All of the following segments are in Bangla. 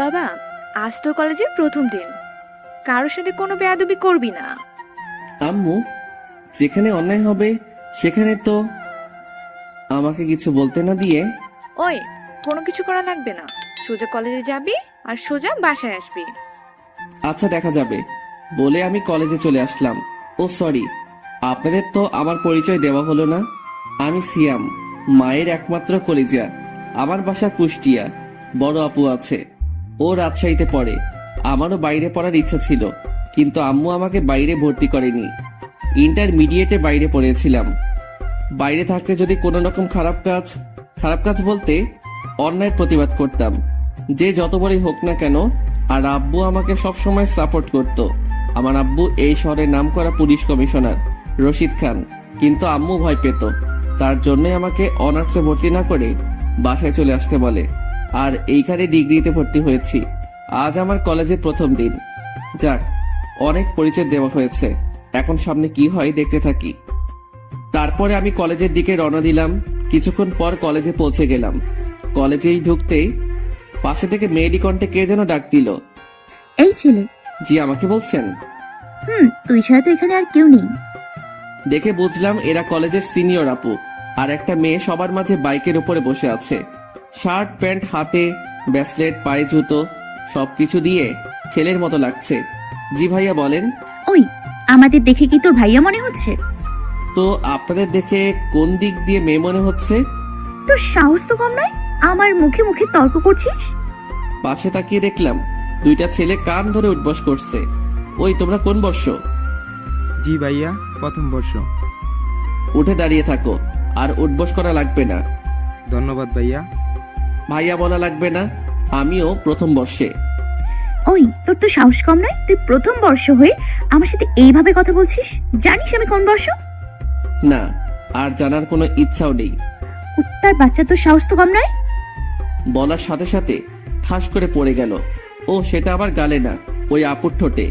বাবা, আজ তোর কলেজের প্রথম দিন, কারোর সাথে কোনো বেয়াদবি করবি না। আম্মু, যেখানে অন্যায় হবে সেখানে তো আমাকে কিছু বলতে না দিয়ে। ওই, কোনো কিছু করা লাগবে না, সোজা কলেজে যাবি আর সোজা বাসায় আসবি। আচ্ছা, দেখা যাবে বলে আমি কলেজে চলে আসলাম। ও সরি, আপনাদের তো আমার পরিচয় দেওয়া হলো না। আমি সিয়াম, মায়ের একমাত্র কলিজা। আমার বাসা কুষ্টিয়া। বড় আপু আছে, ও রাজশাহীতে পড়ে। আমারও বাইরে পড়ার ইচ্ছা ছিল, কিন্তু আম্মু আমাকে বাইরে ভর্তি করেনি। ইন্টারমিডিয়েটে বাইরে পড়েছিলাম। বাইরে থাকতে যদি কোনো রকম খারাপ কাজ বলতে অন্যায়ের প্রতিবাদ করতাম, যে যত বড়ই হোক না কেন। আর আব্বু আমাকে সবসময় সাপোর্ট করত। আমার আব্বু এই শহরের নামকরা পুলিশ কমিশনার রশিদ খান, কিন্তু আম্মু ভয় পেত। তার জন্যই আমাকে অনার্সে ভর্তি না করে বাসায় চলে আসতে বলে। আর এইখানে ডিগ্রিতে ভর্তি হয়েছি। আজ আমার কলেজের প্রথম দিন। যাক, অনেক পরিচয় দেওয়া হয়েছে, এখন সামনে কি হয় দেখতে থাকি। তারপরে আমি কলেজের দিকে রওনা দিলাম। কিছুক্ষণ পর কলেজে পৌঁছে গেলাম। কলেজেই ঢুকতেই পাশে থেকে মেয়েলি কণ্ঠে কে যেন ডাক দিল। এই ছেলে। জি, আমাকে বলছেন? তুই ছাড়া তো এখানে আর কেউ নেই। দেখে বুঝলাম এরা কলেজের সিনিয়র আপু। আর একটা মেয়ে সবার মাঝে বাইকের উপরে বসে আছে, শার্ট প্যান্ট হাতে, ব্রেসলেট, পায়ে জুতো, সবকিছু দিয়ে ছেলের মতো লাগছে। জি ভাইয়া, বলেন। ওই, আমাদের দেখে কি তোর ভাইয়া মনে হচ্ছে? তো আপনাদের দেখে কোন দিক দিয়ে মেয়ে মনে হচ্ছে? তোর সাহস তো কম নয়, আমার মুখে মুখে তর্ক করছিস। পাশে তাকিয়ে দেখলাম দুইটা ছেলে কান ধরে উঠবস করছে। ওই, তোমরা কোন বর্ষ? জি ভাইয়া, প্রথম বর্ষ। উঠে দাঁড়িয়ে থাকো, আর উঠবস করা লাগবে না। ধন্যবাদ ভাইয়া। ভাইয়া বলা লাগবে না, আমিও প্রথম বর্ষে। ওই, তোর তো সাহস কম নয়, তুই প্রথম বর্ষ হয়ে আমার সাথে এইভাবে কথা বলছিস? জানিস আমি কোন বর্ষ? না, আর জানার কোনো ইচ্ছাও নেই। কুত্তার বাচ্চা, তোর সাহস তো কম নয়। বলার সাথে সাথে ঠাস করে পড়ে গেল। ও, সেটা আবার গালে না, ওই আপুর ঠোঁটে।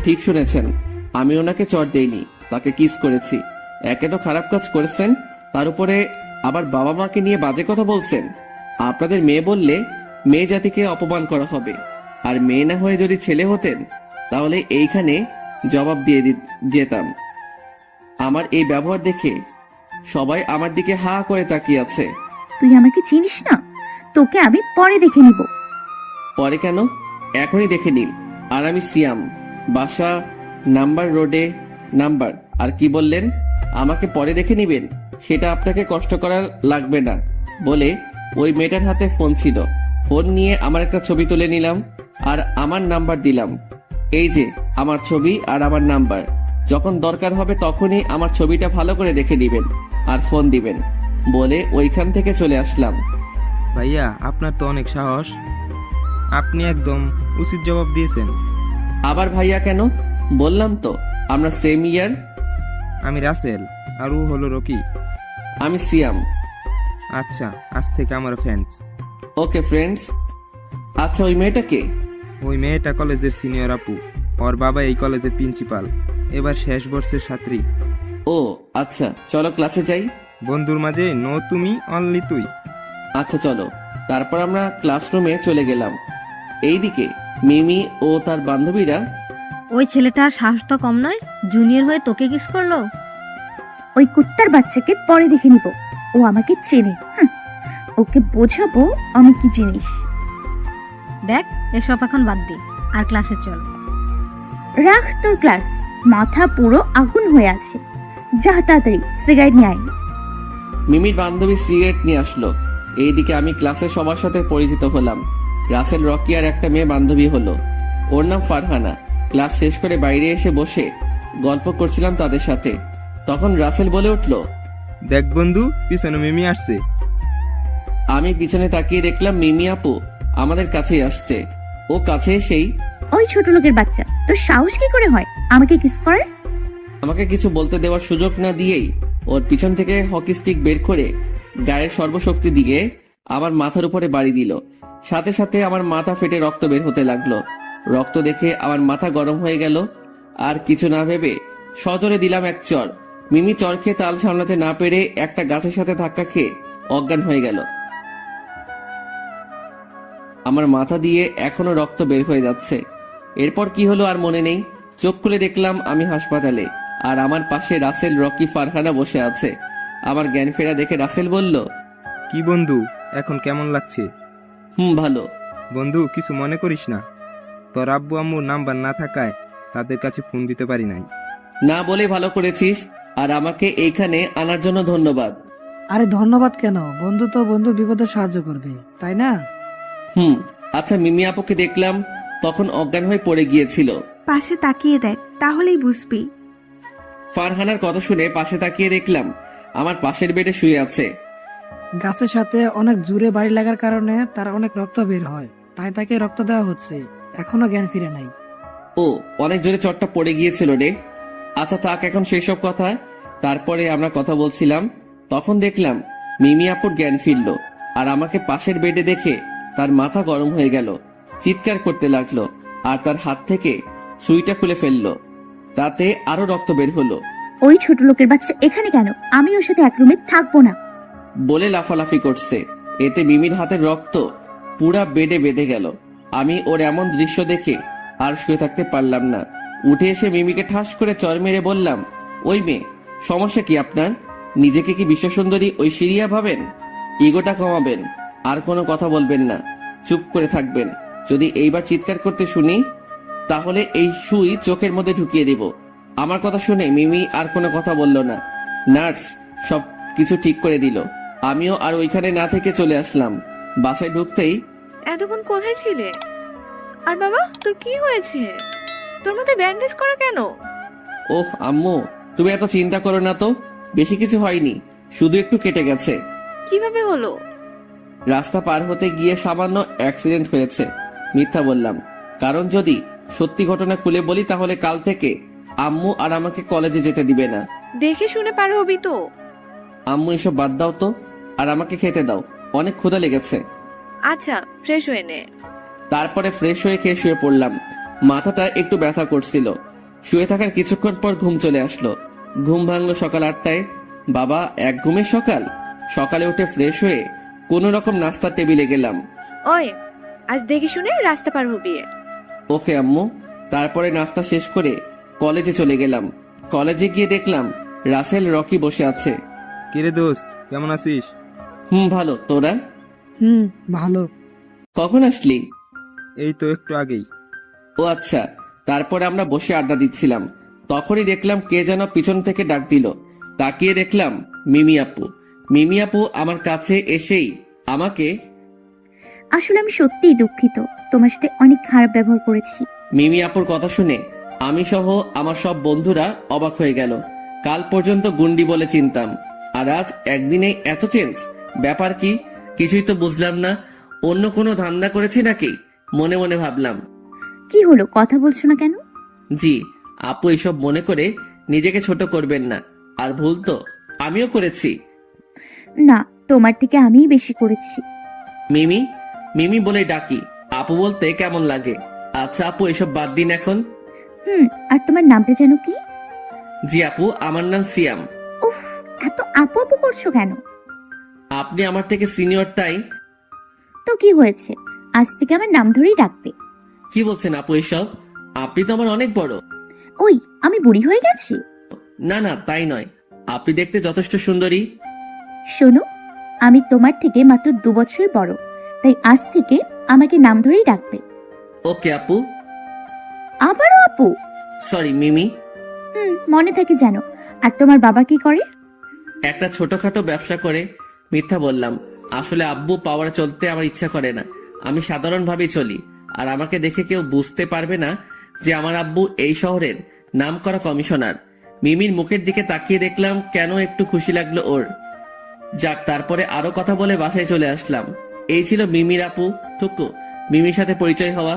ঠিক শুনেছেন, আমি ওনাকে চড় দেইনি, তাকে কিস করেছি। একে তো খারাপ কাজ করেছেন, তার উপরে আবার বাবা মাকে নিয়ে বাজে কথা বলছেন। আপনাদের মেয়ে বললে মেয়ে জাতিকে অপমান করা হবে, আর মেয়ে না হয়ে যদি ছেলে হতেন তাহলে এইখানে জবাব দিয়ে যেতাম। আমার এই ব্যবহার দেখে সবাই আমার দিকে হা করে তাকিয়ে আছে। তুই আমাকে চিনিস না, তোকে আমি পরে দেখে নিব। পরে কেন, এখনই দেখে নিন। আর আমি সিয়াম, বাসা নাম্বার রোডে নাম্বার। আর কি বললেন? আমাকে পরে দেখে নিবেন, সেটা আপনাকে কষ্ট করা লাগবে না বলে ওই মেয়েটার হাতে ফোন ছিল। ফোন নিয়ে আমার একটা ছবি তুলে নিলাম আর আমার নাম্বার দিলাম। এই যে আমার ছবি আর আমার নাম্বার, যখন দরকার হবে তখনই আমার ছবিটা ভালো করে দেখে নিবেন আর ফোন দিবেন বলে ওইখান থেকে চলে আসলাম। ভাইয়া, আপনার তো অনেক সাহস, আপনি একদম উচিত জবাব দিয়েছেন। আবার ভাইয়া কেন? বললাম তো আমরা সেম ইয়ার। আমি রাসেল, আর ও হলো রকি। আমি সিয়াম। আচ্ছা, আজ থেকে আমার ফ্রেন্ডস। Okay friends. আচ্ছা, ওই মেয়েটাকে? ওই মেয়েটা কলেজের সিনিয়র আপু, ওর বাবা এই কলেজের প্রিন্সিপাল, এবার শেষ বর্ষের ছাত্রী। ও আচ্ছা, চলো ক্লাসে যাই। বন্ধুর মাঝে নো তুমি, অনলি তুই। আচ্ছা চলো। তারপর আমরা ক্লাসরুমে চলে গেলাম। এইদিকে মিমি ও তার বান্ধবীরা। ওই ছেলেটার সাহস তো কম নয়, জুনিয়র হয়ে তোকে কিস করলো। ওই কুত্তার বাচ্চাকে পরে দেখে নিব, ও আমাকে চেনে। ওকে বোঝাবো আমি কি জিনিস। দেখ, এসব এখন বাদ দি, আর ক্লাসে চল। রাখ তোর ক্লাস, মাথা পুরো আগুন হয়ে আছে। যা তাড়াতাড়ি সিগারেট নিয়ে আয়। মিমির বান্ধবী সিগারেট নিয়ে আসলো। এইদিকে আমি ক্লাসের সবার সাথে পরিচিত হলাম। রাসেল, রকি আর একটা মেয়ে বান্ধবী হলো, ওর নাম ফারহানা। ক্লাস শেষ করে বাইরে এসে বসে গল্প করছিলাম তাদের সাথে। তখন রাসেল বলে উঠলো, দেখ বন্ধু, পিছনে মিমি আসছে। আমি পিছনে তাকিয়ে দেখলাম মিমি আপু আমাদের কাছেই আসছে। ও কাছে এসেই, ওই ছোট লোকের বাচ্চা, তোর সাহস কি করে হয় আমাকে কিস করার? আমাকে কিছু বলতে দেওয়ার সুযোগ না দিয়েই ওর পিছন থেকে হকি স্টিক বের করে গায়ের সর্বশক্তি দিয়ে আমার মাথার উপরে বাড়ি দিল। সাথে সাথে আমার মাথা ফেটে রক্ত বের হতে লাগলো। রক্ত দেখে আমার মাথা গরম হয়ে গেল। আর কিছু না ভেবে সজোরে দিলাম এক চর। মিমি চর খেয়ে তাল সামলাতে না পেরে একটা গাছের সাথে ধাক্কা খেয়ে অজ্ঞান হয়ে গেল। আমার মাথা দিয়ে এখনো রক্ত বের হয়ে যাচ্ছে। এরপর কি হলো আর মনে নেই। চোখ খুলে দেখলাম আমি হাসপাতালে, আর আমার পাশে রাসেল, রকি, ফারহানা বসে আছে। আমার জ্ঞান ফেরা দেখে রাসেল বলল, কি বন্ধু, এখন কেমন লাগছে? ভালো। বন্ধু, কিছু মনে করিস না। তোর আব্বু আম্মুর নাম্বার না থাকায় তাদের কাছে ফোন দিতে পারি নাই। না বলে ভালো করেছিস, আর আমাকে এইখানে আনার জন্য ধন্যবাদ। আরে ধন্যবাদ কেন, বন্ধু তো বন্ধুর বিপদে সাহায্য করবে, তাই না? আচ্ছা, মিমি আপুকে দেখলাম তখন অজ্ঞান হয়ে পড়ে গিয়েছিল। পাশে তাকিয়ে দেখ, তাহলেই বুঝবি। ফারহানার কথা শুনে পাশে তাকিয়ে দেখলাম আমার পাশের বেডে শুয়ে আছে। গাছের সাথে অনেক জোরে বাড়ি লাগার কারণে তার অনেক রক্ত বের হয়, তাই তাকে রক্ত দেওয়া হচ্ছে। এখনো জ্ঞান ফিরে নাই। ও, অনেক জোরে চটটা পড়ে গিয়েছিল রে। আচ্ছা থাক এখন সেসব কথা। তারপরে আমরা কথা বলছিলাম, তখন দেখলাম মিমি আপুর জ্ঞান ফিরল, আর আমাকে পাশের বেডে দেখে তার মাথা গরম হয়ে গেল, চিৎকার করতে লাগলো, আর তার হাত থেকে সুইটা খুলে ফেললো। তাতে আরো রক্ত বের হলো। ওই ছোট লোকের বাচ্চা এখানে কেন? আমি ওর সাথে এক রুমে থাকবো না। বলে লাফালাফি করছে। এতে মিমির হাতের রক্ত পুরা বেডে বেঁধে গেল। আমি ওর এমন দৃশ্য দেখে আর শুয়ে থাকতে পারলাম না। উঠে এসে মিমিকে ঠাস করে চর মেরে বললাম, ওই মেয়ে, সমস্যা কি আপনার? নিজেকে কি বিশ্বসুন্দরী ঐশ্বরিয়া ভাবেন? ইগোটা কমাবেন, আর কোনো কথা বলবেন না, চুপ করে থাকবেন। যদি এইবার চিৎকার করতে শুনি তাহলে এই সুই চোখের মধ্যে ঢুকিয়ে দেব। আমার কথা শুনে মিমি আর কোনো কথা বলল না। নার্স সব কিছু ঠিক করে দিল। আমিও আর ওইখানে না থেকে চলে আসলাম। বাসায় ঢুকতেই, এতক্ষণ কোথায় ছিলে? আর বাবা, তোর কি হয়েছে? তোর মাথায় ব্যান্ডেজ করা কেন? ওহ আম্মু, তুমি এত চিন্তা করো না তো, বেশি কিছু হয়নি, শুধু একটু কেটে গেছে। কিভাবে হলো? রাস্তা পার হতে গিয়ে সামান্য অ্যাক্সিডেন্ট হয়েছে। মিথ্যা বললাম, কারণ যদি সত্যি ঘটনা খুলে বলি তাহলে কাল থেকে আম্মু আর আমাকে কলেজে যেতে দিবে না। দেখে শুনে পার হবি তো। আম্মু এসব বাদ দাও তো, আর আমাকে খেতে দাও, অনেক ক্ষুধা লেগেছে। আচ্ছা, ফ্রেশ হয়ে নে। তারপরে ফ্রেশ হয়ে খেয়ে শুয়ে পড়লাম। মাথাটা একটু ব্যথা করছিল। শুয়ে থাকার কিছুক্ষণ পর ঘুম চলে আসলো। ঘুম ভাঙলো সকাল 8টায়। বাবা, এক ঘুমের সকাল। সকালে উঠে ফ্রেশ হয়ে কোনো রকম নাস্তার টেবিলে গেলাম। ওই, আজ দেখে শুনে রাস্তা পার হবি। ওকে আম্মু। তারপরে নাস্তা শেষ করে কলেজে চলে গেলাম। কলেজে গিয়ে দেখলাম রাসেল, রকি বসে আছে। কিরে দোস্ত, কেমন আছিস? ভালো, তোরা? ভালো। কখন আসলি? এই তো একটু আগেই। ও আচ্ছা। তারপরে আমরা বসে আড্ডা দিচ্ছিলাম, তখনই দেখলাম কে যেন পিছন থেকে ডাক দিল। তাকিয়ে দেখলাম মিমি আপু। মিমি আপু আমার কাছে এসেই আমাকে, আসলে আমি সত্যিই দুঃখিত, তোমার সাথে অনেক খারাপ ব্যবহার করেছি। মিমি আপুর কথা শুনে আমি সহ আমার সব বন্ধুরা অবাক হয়ে গেল। কাল পর্যন্ত গুন্ডি বলে চিনতাম, আর আজ একদিনে এত চেঞ্জ। ব্যাপার কি? কিছুই তো বুঝলাম না। অন্য কোনো ধান্দা করেছি নাকি? মনে মনে ভাবলাম। কি হলো, কথা বলছো না কেন? জি, আপু এসব মনে করে নিজেকে ছোট করবেন না। আর ভুল তো আমিও করেছি। না, তোমার থেকে আমিই বেশি করেছি। মিমি, মিমি বলে ডাকি। আপু বলতে কেমন লাগে? আচ্ছা আপু, এসব বাদ দিন এখন। আর তোমার নামটা যেন কি? জি আপু, আমার নাম সিয়াম। উফ, এত আপু আপু করছো কেন? আপনি আমার থেকে সিনিয়র তাই। তো কি হয়েছে, আজ থেকে আমার নাম ধরেই ডাকবে। কি বলছেন আপু এসব? আপনি তো আমার অনেক বড়। ওই, আমি বুড়ি হয়ে গেছি? না না, তাই নয়, আপনি দেখতে যথেষ্ট সুন্দরী। শোনো, আমি তোমার থেকে মাত্র 2 বছর বড়, তাই আজ থেকে আমাকে নাম ধরেই ডাকবে। ওকে আপু। আবারও আপু? সরি মিমি। মনে থাকে জানো। আর তোমার বাবা কি করে? একটা ছোটখাটো ব্যবসা করে। মিথ্যা বললাম, আসলে আব্বু পাওয়ার চলতে আমার ইচ্ছা করে না। আমি সাধারণভাবেই চলি, আর আমাকে দেখে কেউ বুঝতে পারবে না যে আমার আব্বু এই শহরের নামকরা কমিশনার। মিমির মুখের দিকে তাকিয়ে দেখলাম কেন একটু খুশি লাগলো ওর। যাক, তারপরে আরো কথা বলে বাসায় চলে আসলাম। এই ছিল মিমির আপু টুকু। মিমির সাথে পরিচয় হওয়া।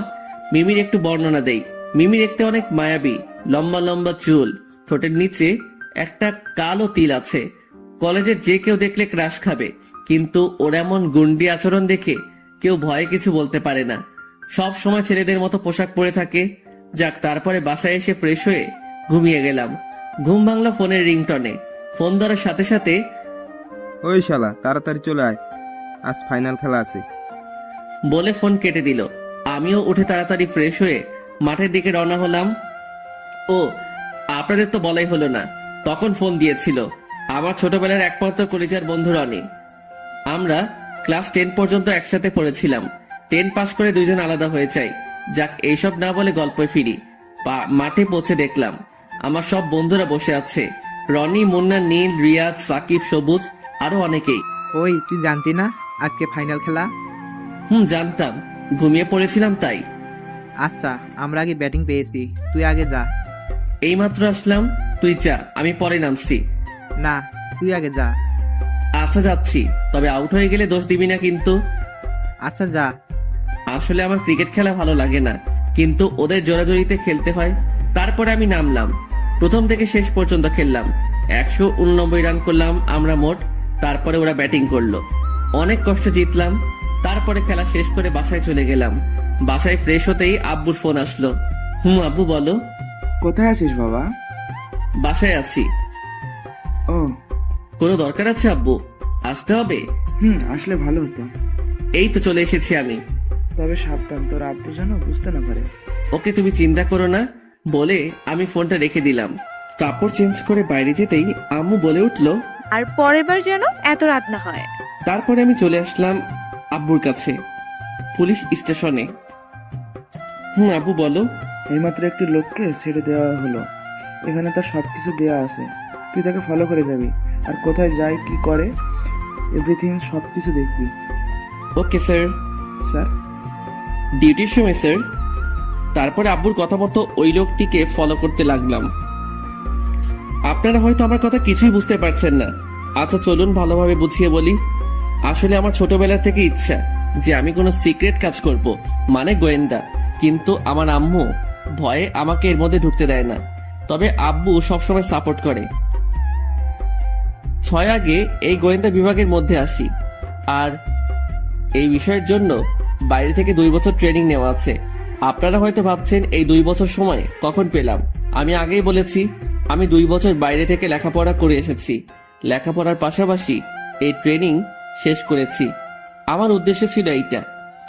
মিমির একটু বর্ণনা দেই। মিমি দেখতে অনেক মায়াবী, লম্বা লম্বা চুল, ঠোঁটের নিচে একটা কালো তিল আছে। কলেজের যে কেউ দেখলে ক্রাশ খাবে, কিন্তু ওর এমন গুন্ডি আচরণ দেখে কেউ ভয়ে কিছু বলতে পারে না। সব সময় ছেলেদের মতো পোশাক পরে থাকে। যাক, তারপরে বাসায় এসে ফ্রেশ হয়ে ঘুমিয়ে গেলাম। ঘুম ভাঙলো ফোনের রিংটনে। ফোন ধরার সাথে সাথে, ওই শালা, তাড়াতাড়ি চলে আয়, আজ ফাইনাল খেলা আছে। বলে ফোন কেটে দিল। আমিও উঠে তাড়াতাড়ি ফ্রেশ হয়ে মাঠের দিকে রওনা হলাম। ও, আপনাদের তো বলাই হলো না, তখন ফোন দিয়েছিল আমার ছোটবেলার একমাত্র কলেজের বন্ধু রনি। আমরা ক্লাস 10 পর্যন্ত একসাথে পড়েছিলাম। 10 পাশ করে দুইজন আলাদা হয়ে যাই। যাক, এইসব না বলে গল্পে ফিরি। মাঠে পৌঁছে দেখলাম আমার সব বন্ধুরা বসে আছে। রনি, মুন্না, নীল, রিয়াজ, সাকিব, সবুজ, আরো অনেকেই। ওই, তুই জানতি না আজকে ফাইনাল খেলা? জানতাম, ঘুমিয়ে পড়েছিলাম তাই। আচ্ছা, আমরা আগে ব্যাটিং পেয়েছি, তুই আগে যা। এইমাত্র আসলাম, তুই যা, আমি পরে নামছি। না, তুই আগে যা। আচ্ছা যাচ্ছি, তবে আউট হয়ে গেলে দোষ দিবি না কিন্তু। আচ্ছা যা। আসলে আমার ক্রিকেট খেলা ভালো লাগে না, কিন্তু ওদের জোরাজোরিতে খেলতে হয়। তারপরে আমি নামলাম, প্রথম থেকে শেষ পর্যন্ত খেললাম। 189 রান করলাম আমরা মোট। তারপরে ওরা ব্যাটিং করলো, অনেক কষ্টে জিতলাম। তারপরে খেলা শেষ করে বাসায় চলে গেলাম। বাসায় ফ্রেশ হতেই আব্বুর ফোন আসলো। আব্বু বলো। কোথায় আছিস বাবা? বাসায় আছি। ও, কোনো দরকার আছে আব্বু? আসতে হবে? আসলে ভালো হতো। এই তো চলে এসেছি আমি। তবে সাবধান, তোর আব্বু যেন বুঝতে না পারে। ওকে, তুমি চিন্তা করো না বলে আমি ফোনটা রেখে দিলাম। কাপড় চেঞ্জ করে বাইরে যেতেই আম্মু বলে উঠলো, আর পরের বার যেন এত রাত না হয়। তারপরে আমি চলে আসলাম আব্বুর কাছে, পুলিশ স্টেশনে। আব্বু বলো। এইমাত্র একটি লোককে ছেড়ে দেওয়া হলো। এখানে তার সবকিছু দেওয়া আছে, তুই তাকে ফলো করে যাবি, আর কোথায় যায় কি করে এভরিথিং সবকিছু দেখবি। Okay sir. স্যার? ডিউটির সময় স্যার। তারপরে আব্বুর কথা মতো ওই লোকটিকে ফলো করতে লাগলাম। আপনারা হয়তো আমার কথা কিছুই বুঝতে পারছেন না। আচ্ছা চলুন ভালোভাবে বুঝিয়ে বলি। আসলে আমার ছোটবেলা থেকে ইচ্ছা যে আমি কোনো সিক্রেট কাজ করব, মানে গোয়েন্দা। কিন্তু আমার আম্মু ভয়ে আমাকে এর মধ্যে ঢুকতে দেয় না, তবে আব্বু সবসময় সাপোর্ট করে। 6 আগে এই গোয়েন্দা বিভাগের মধ্যে আসি, আর এই বিষয়ের জন্য বাইরে থেকে 2 বছর ট্রেনিং নেওয়া আছে। আপনারা হয়তো ভাবছেন এই 2 বছর সময় কখন পেলাম। আমি আগেই বলেছি, আমি 2 বছর বাইরে থেকে লেখাপড়া করে এসেছি। লেখাপড়ার পাশাপাশি এই ট্রেনিং শেষ করেছি। আমার উদ্দেশ্য ছিল এইটা,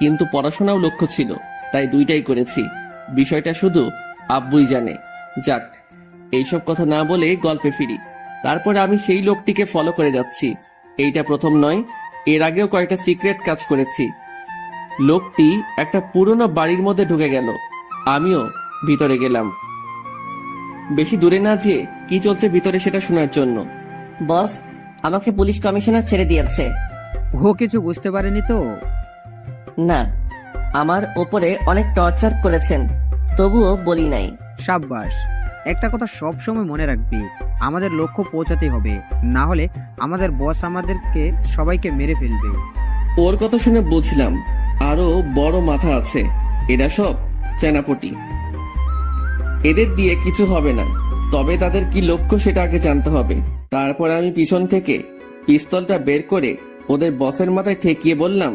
কিন্তু পড়াশোনাও লক্ষ্য ছিল, তাই দুইটাই করেছি। বিষয়টা শুধু আব্বুই জানে। যাক, এইসব কথা না বলে গল্পে ফিরি। তারপরে আমি সেই লোকটিকে ফলো করে যাচ্ছি। এইটা প্রথম নয়, এর আগেও কয়েকটা সিক্রেট কাজ করেছি। লোকটি একটা পুরনো বাড়ির মধ্যে ঢুকে গেল, আমিও ভিতরে গেলাম। বেশি দূরে না যেয়ে কি চলছে ভিতরে সেটা শোনার জন্য। বস, আমাকে পুলিশ কমিশনার ছেড়ে দিয়েছে। ও কিছু বুঝতে পারেনি তো? না, আমার ওপরে অনেক টর্চার করেছেন, তবুও বলি নাই। সাব্বাস। একটা কথা সব সময় মনে রাখবি, আমাদের লক্ষ্য পৌঁছাতে হবে, না হলে আমাদের বস আমাদেরকে সবাইকে মেরে ফেলবে। ওর কথা শুনে বুঝলাম আরো বড় মাথা আছে। এরা সব চেনাপটি, এদের দিয়ে কিছু হবে না। তবে তাদের কি লক্ষ্য সেটা আগে জানতে হবে। তারপর আমি পিছন থেকে পিস্তলটা বের করে ওদের বসের মাথায় ঠেকিয়ে বললাম,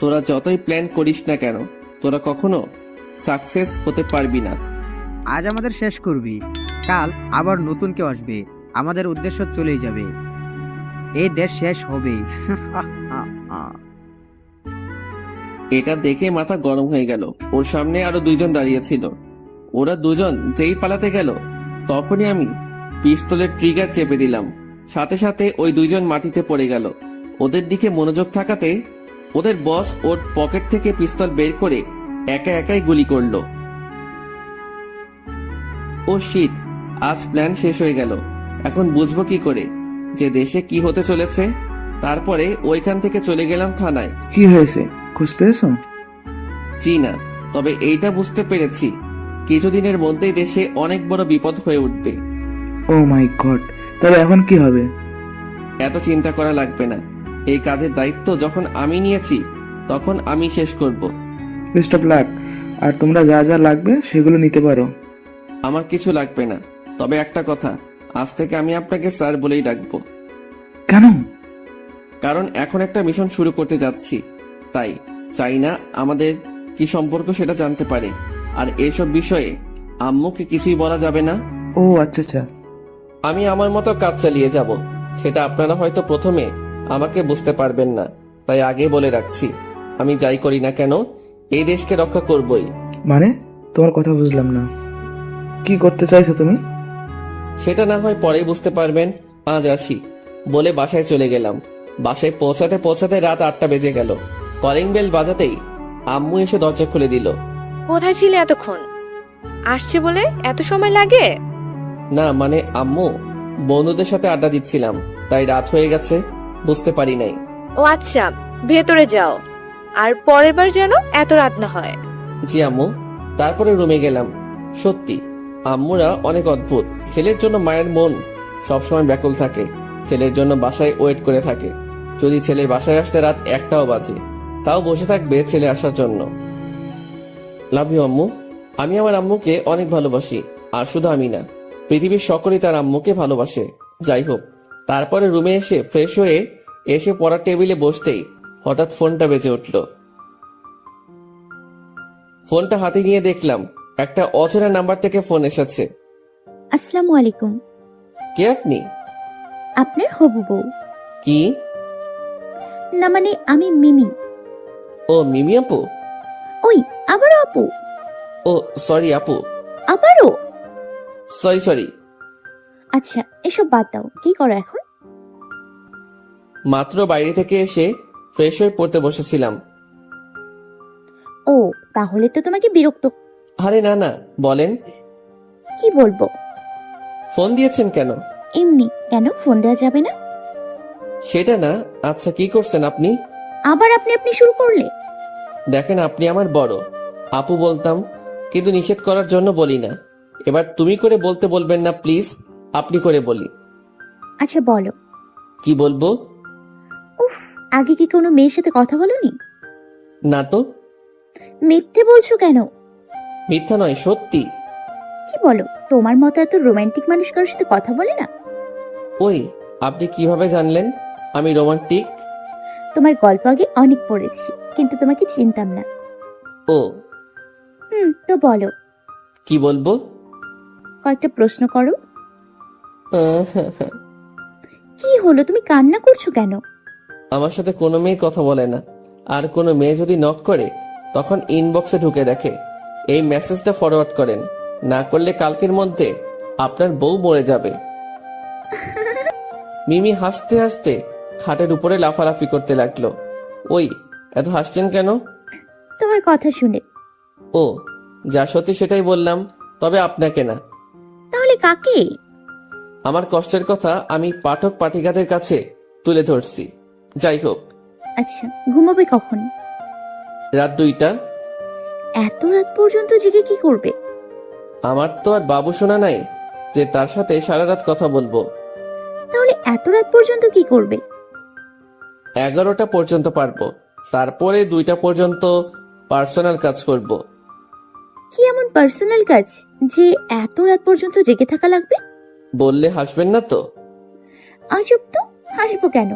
তোরা যতই প্ল্যান করিস না কেন, তোরা কখনো সাকসেস হতে পারবি না। আজ আমাদের শেষ করবি, কাল আবার নতুন কেউ আসবে, আমাদের উদ্দেশ্য চলেই যাবে, এই দেশ শেষ হবে। এটা দেখে মাথা গরম হয়ে গেল। ওর সামনে আরো 2 জন দাঁড়িয়ে ছিল। ওরা 2 জন যেই পালাতে গেল, তখনই আমি পিস্তলের ট্রিগার চেপে দিলাম। সাথে সাথে ওই 2 জন মাটিতে পড়ে গেল। ওদের দিকে মনোযোগ থাকাতে ওদের বস ওর পকেট থেকে পিস্তল বের করে একা একাই গুলি করলো। ও শিট, আজ প্ল্যান শেষ হয়ে গেল। এখন বুঝবো কি করে যে দেশে কি হতে চলেছে। তারপরে ওইখান থেকে চলে গেলাম থানায়। কি হয়েছে, খোঁজ পেয়েছো? জি না, তবে এইটা বুঝতে পেরেছি কিছুদিনের মধ্যেই দেশে অনেক বড় বিপদ হয়ে উঠবে। ও মাই গড, তবে এখন কি হবে? এত চিন্তা করা লাগবে না। এই কাজের দায়িত্ব যখন আমি নিয়েছি, তখন আমি শেষ করব। Best of luck. আর তোমরা যা যা লাগবে সেগুলো নিতে পারো। আমার কিছু লাগবে না, তবে একটা কথা, আজ থেকে আমি আপনাকে স্যার বলেই ডাকবো। কেন? কারণ এখন একটা মিশন শুরু করতে যাচ্ছি, তাই চাই না আমাদের কি সম্পর্ক সেটা জানতে পারে। আর এসব বিষয়ে আম্মুকে কিছুই বলা যাবে না। ও আচ্ছা আচ্ছা। আমি আমার মতো কাজ চালিয়ে যাব। সেটা আপনারা হয়তো প্রথমে আমাকে বুঝতে পারবেন না, তাই আগে বলে রাখছি। আমি যাই করি না কেন এই দেশকে রক্ষা করবই। মানে তোমার কথা বুঝলাম না, কি করতে চাইছো তুমি? সেটা না হয় পরেই বুঝতে পারবেন, আজ আসি বলে বাসায় চলে গেলাম। বাসায় পৌঁছাতে পৌঁছাতে রাত 8টা বেজে গেল। কলিং বেল বাজাতেই আম্মু এসে দরজা খুলে দিল। কোথায় ছিলে এতক্ষণ? আসছে বলে এত সময় লাগে? না মানে আম্মু, বন্ধুদের সাথে আড্ডা দিচ্ছিলাম, তাই রাত হয়ে গেছে, বুঝতে পারি নাই। ও আচ্ছা, ভেতরে যাও, আর পরের বার যেন এত রাত না হয়। জি আম্মু। তারপরে রুমে গেলাম। সত্যি আম্মুরা অনেক অদ্ভুত। ছেলের জন্য মায়ের মন সবসময় ব্যাকুল থাকে, ছেলের জন্য বাসায় ওয়েট করে থাকে। যদি ছেলের বাসায় আসতে রাত 1টাও বাজে, তাও বসে থাকবে ছেলে আসার জন্য। লাভ ইউ আম্মু। আমি আমার আম্মুকে অনেক ভালোবাসি, আর শুধু আমি না, পৃথিবীর সকলেই তার আম্মুকে ভালোবাসে। যাই হোক, তারপরে রুমে এসে ফ্রেশ হয়ে এসে পড়ার টেবিলে বসতেই হঠাৎ ফোনটা বেজে উঠল। ফোনটা হাতে নিয়ে দেখলাম একটা অচেনা নাম্বার থেকে ফোন এসেছে। আসসালামু আলাইকুম। কে আপনি? আপনার হবু বউ। কি? না মানে আমি মিমি। ও মিমি আপু? ওই আবারও আপু? ও সরি আপু। আবারও? সরি। আচ্ছা এসব বাদ দাও, কি করো এখন? মাত্র বাইরে থেকে এসে ফ্রেশ হয়ে পড়তে বসেছিলাম। ও তাহলে তো তোমাকে বিরক্ত। আরে না না, বলেন। কি বলবো? ফোন দিয়েছেন কেন? এমনি। কেন ফোন দেওয়া যাবে না? সেটা না, আচ্ছা কি করছেন আপনি? আবার আপনি আপনি শুরু করলে। দেখেন আপনি আমার বড়, আপু বলতাম, কিন্তু নিষেধ করার জন্য বলি না। এবার তুমি করে বলতে বলবেন না প্লিজ, আপনি করে বলি। আচ্ছা বলো। কি বলবো? উফ, আগে কি কোনো মেয়ের সাথে কথা বলোনি? না তো। মিথ্যে বলছো কেন? মিথ্যা নয়, সত্যি। কি বলো, তোমার মতো এত রোমান্টিক মানুষ কারোর সাথে কথা বলে না? ওই আপনি কিভাবে জানলেন আমি রোমান্টিক? তোমার গল্প আগে অনেক পড়েছি, কিন্তু তোমাকে চিনতাম না। ও তো বলো। কি বলবো? কয়েকটা প্রশ্ন করো। কি হলো, তুমি কান্না করছো কেন? আমার সাথে কোনো মেয়ে কথা বলে না, আর কোনো মেয়ে যদি নক করে তখন ইনবক্সে ঢুকে দেখে। এই মেসেজটা ফরওয়ার্ড করেন, না করলে কালকের মধ্যে আপনার বউ মরে যাবে। মিমি হাসতে হাসতে খাটের উপরে লাফালাফি করতে লাগলো। ওই এত হাসছেন কেন? তোমার কথা শুনে। ও যা সত্যি সেটাই বললাম, তবে আপনাকে না। তাহলে কাকে? আমার কষ্টের কথা আমি পাঠক পাঠিকাদের কাছে তুলে ধরছি। যাই হোক, আচ্ছা ঘুমাবে কখন? রাত 2টা। এত রাত পর্যন্ত জেগে কি করবে? আমার তো আর বাবু শোনা নাই যে তার সাথে সারা রাত কথা বলবো। তাহলে এত রাত পর্যন্ত কি করবে? 11টা পর্যন্ত পারবো, তারপরে 2টা পর্যন্ত পার্সোনাল কাজ করব। কি এমন পার্সোনাল কাজ যে এত রাত পর্যন্ত জেগে থাকা লাগবে? বললে হাসবেন না তো? আজব তো, হাসবো কেন?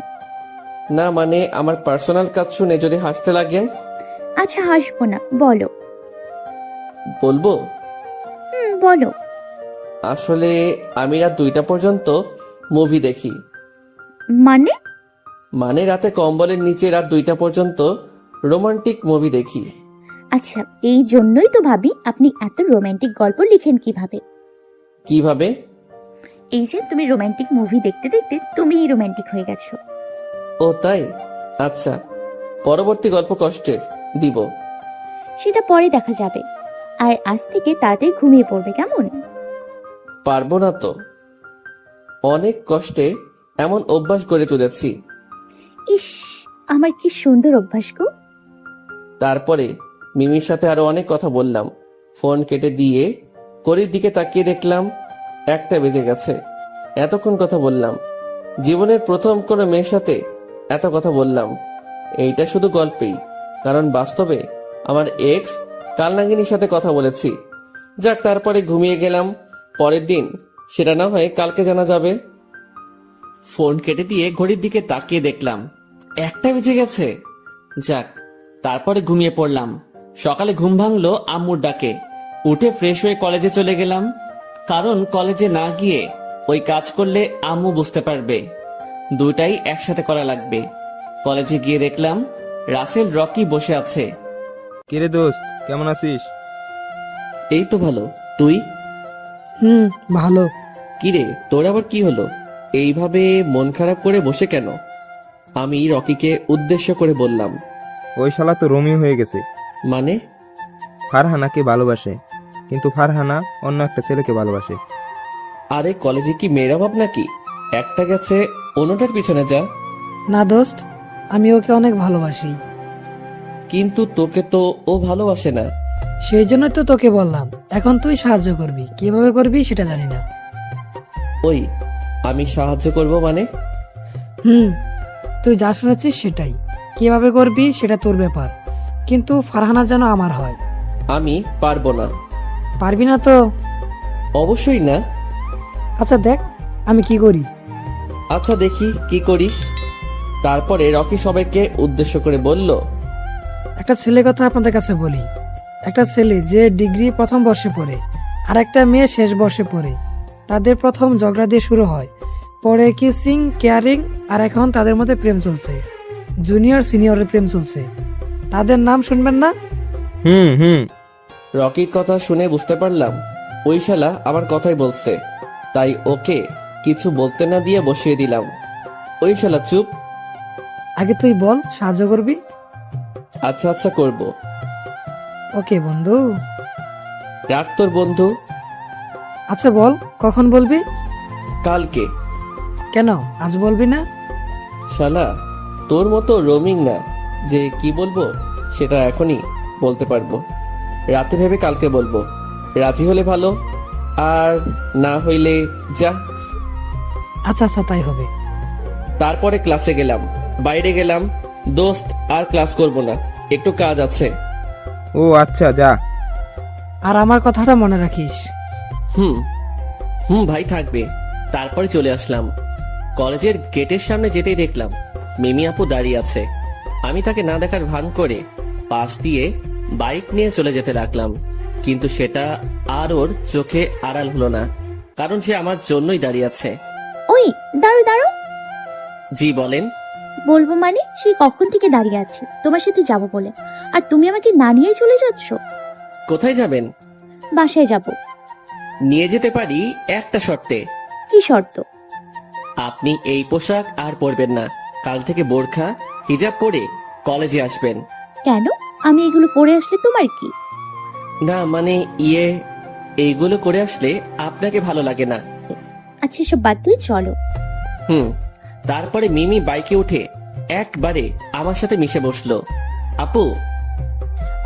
না মানে আমার পার্সোনাল কাজ শুনে যদি হাসতে লাগেন। আচ্ছা হাসবো না, বলো। বলবো। বলো। আসলে আমি রাত 2টা পর্যন্ত মুভি দেখি। মানে রাতে কম্বলের নিচে রাত 2টা পর্যন্ত রোমান্টিক মুভি দেখি। আচ্ছা এই জন্যই তো ভাবি আপনি এত রোমান্টিক গল্প লিখেন কিভাবে। কিভাবে? এই যে তুমি রোমান্টিক মুভি দেখতে দেখতে তুমিই রোমান্টিক হয়ে গেছো। ও তাই? আচ্ছা, পরবর্তী গল্প কষ্টের দিব। সেটা পরে দেখা যাবে। আর আজ থেকে তাড়াতাড়ি ঘুমিয়ে পড়বে, কেমন? পারবো না তো, অনেক কষ্টে এমন অভ্যাস গড়ে তুলেছি। ইস, আমার কি সুন্দর অভ্যাস গো। তারপরে মিমির সাথে আরো অনেক কথা বললাম। ফোন কেটে দিয়ে ঘড়ির দিকে তাকিয়ে দেখলাম 1টা বেজে গেছে। এতক্ষণ কথা বললাম, জীবনের প্রথম কোনো মেয়ের সাথে এত কথা বললাম। এইটা শুধু গল্পেই, কারণ বাস্তবে আমার এক্স কালনাগিনীর সাথে কথা বলেছি। যাক, তারপরে ঘুমিয়ে গেলাম। পরের দিন সেটা না হয় কালকে জানা যাবে। ফোন কেটে দিয়ে ঘড়ির দিকে তাকিয়ে দেখলাম 1টা বেজে গেছে। যাক, তারপরে ঘুমিয়ে পড়লাম। সকালে ঘুম ভাঙলো আম্মুর ডাকে। উঠে ফ্রেশ হয়ে কলেজে চলে গেলাম, কারণ কলেজে না গিয়ে ওই কাজ করলে আম্মু বুঝতে পারবে। দুটাই একসাথে করা লাগবে। কলেজে গিয়ে দেখলাম রাসেল রকি বসে আছে। কিরে দোস্ত, কেমন আছিস? এই তো ভালো, তুই? ভালো। কিরে, তোর আবার কি হলো? এইভাবে মন খারাপ করে বসে কেন? আমি রকিকে উদ্দেশ্য করে বললাম। ওই শালা তো রোমিও হয়ে গেছে। মানে? ফারহানাকে ভালোবাসে, কিন্তু ফারহানা অন্য একটা ছেলেকে ভালোবাসে। আরে কলেজে কি মেয়েরা ভাব নাকি? একটা গেছে অন্যটার পিছনে যা। না দোস্ত, আমি ওকে অনেক ভালোবাসি। কিন্তু তোকে তো ও ভালোবাসে না। সেই জন্য তো তোকে বললাম, এখন তুই সাহায্য করবি, কিভাবে করবি সেটা জানি না। ওই, আমি সাহায্য করব মানে? তুই যা শুনেছিস সেটাই, কিভাবে করবি সেটা তোর ব্যাপার, কিন্তু ফারহানা যেন আমার হয়। আমি পারবো না। পারবি না তো? অবশ্যই না। আচ্ছা দেখ আমি কি করি। আচ্ছা দেখি কি করিস। তারপরে রকি সবাইকে উদ্দেশ্য করে বলল, একটা ছেলে কথা আপনাদের কাছে বলি। একটা ছেলে যে ডিগ্রি প্রথম বর্ষে পড়ে, আর একটা মেয়ে শেষ বর্ষে পড়ে। তাদের প্রথম ঝগড়া দিয়ে শুরু হয়, পরে কিসিং, কেয়ারিং, আর এখন তাদের মধ্যে প্রেম চলছে। জুনিয়র সিনিয়রের প্রেম চলছে। তাদের নাম শুনবেন না? হুম। রকির কথা শুনে বুঝতে পারলাম ওই শালা আমার কথাই বলছে, তাই ওকে কিছু বলতে না দিয়ে বসিয়ে দিলাম। ওই শালা চুপ। আগে তুই বল, সাহায্য করবি? আচ্ছা আচ্ছা করব। ওকে বন্ধু। রাখ তোর বন্ধু। আচ্ছা বল, কখন বলবি? কালকে। কেন আজ বলবি না? শালা তোর মতো রোমিং না যে কি বলবো সেটা এখনই বলতে পারবো। রাতে ভেবে কালকে বলবো। রাজি হলে ভালো, আর না হইলে যা। আচ্ছা আচ্ছা তাই হবে। তারপরে ক্লাসে গেলাম। বাইরে গেলাম, দোস্ত আর ক্লাস করব না, একটু কাজ আছে। ও আচ্ছা, যা। আর আমার কথাটা মনে রাখিস। হুম ভাই থাকবে। তারপরে চলে আসলাম। কলেজের গেটের সামনে যেতেই দেখলাম মিমি আপু দাঁড়িয়ে আছে। আমি তাকে না দেখার ভান করে পাশ দিয়ে বাইক নিয়ে চলে যেতে লাগলাম, কিন্তু সেটা আর ওর চোখে আড়াল হলো না, কারণ সে আমার জন্যই দাঁড়িয়ে আছে। ওই দাঁড়ো দাঁড়ো। জি বলেন। বলবো মানে, সেই কখন থেকে দাঁড়িয়ে আছি তোমার সাথে যাব বলে, আর তুমি আমাকে না নিয়েই চলে যাচ্ছ। কোথায় যাবেন? বাসায় যাব। নিয়ে যেতে পারি একটা শর্তে। কি শর্ত? আপনি এই পোশাক আর পরবেন না। কাল থেকে বোরখা হিজাব পরে কলেজে আসবেন। কেন? আমি এগুলো পরে আসলে তোমার কি? না মানে এইগুলো করে আসলে আপনাকে ভালো লাগে না। আচ্ছা সব বাদ দিয়ে চলো। তারপরে মিমি বাইকে উঠে একবারে আমার সাথে মিশে বসলো। আপু।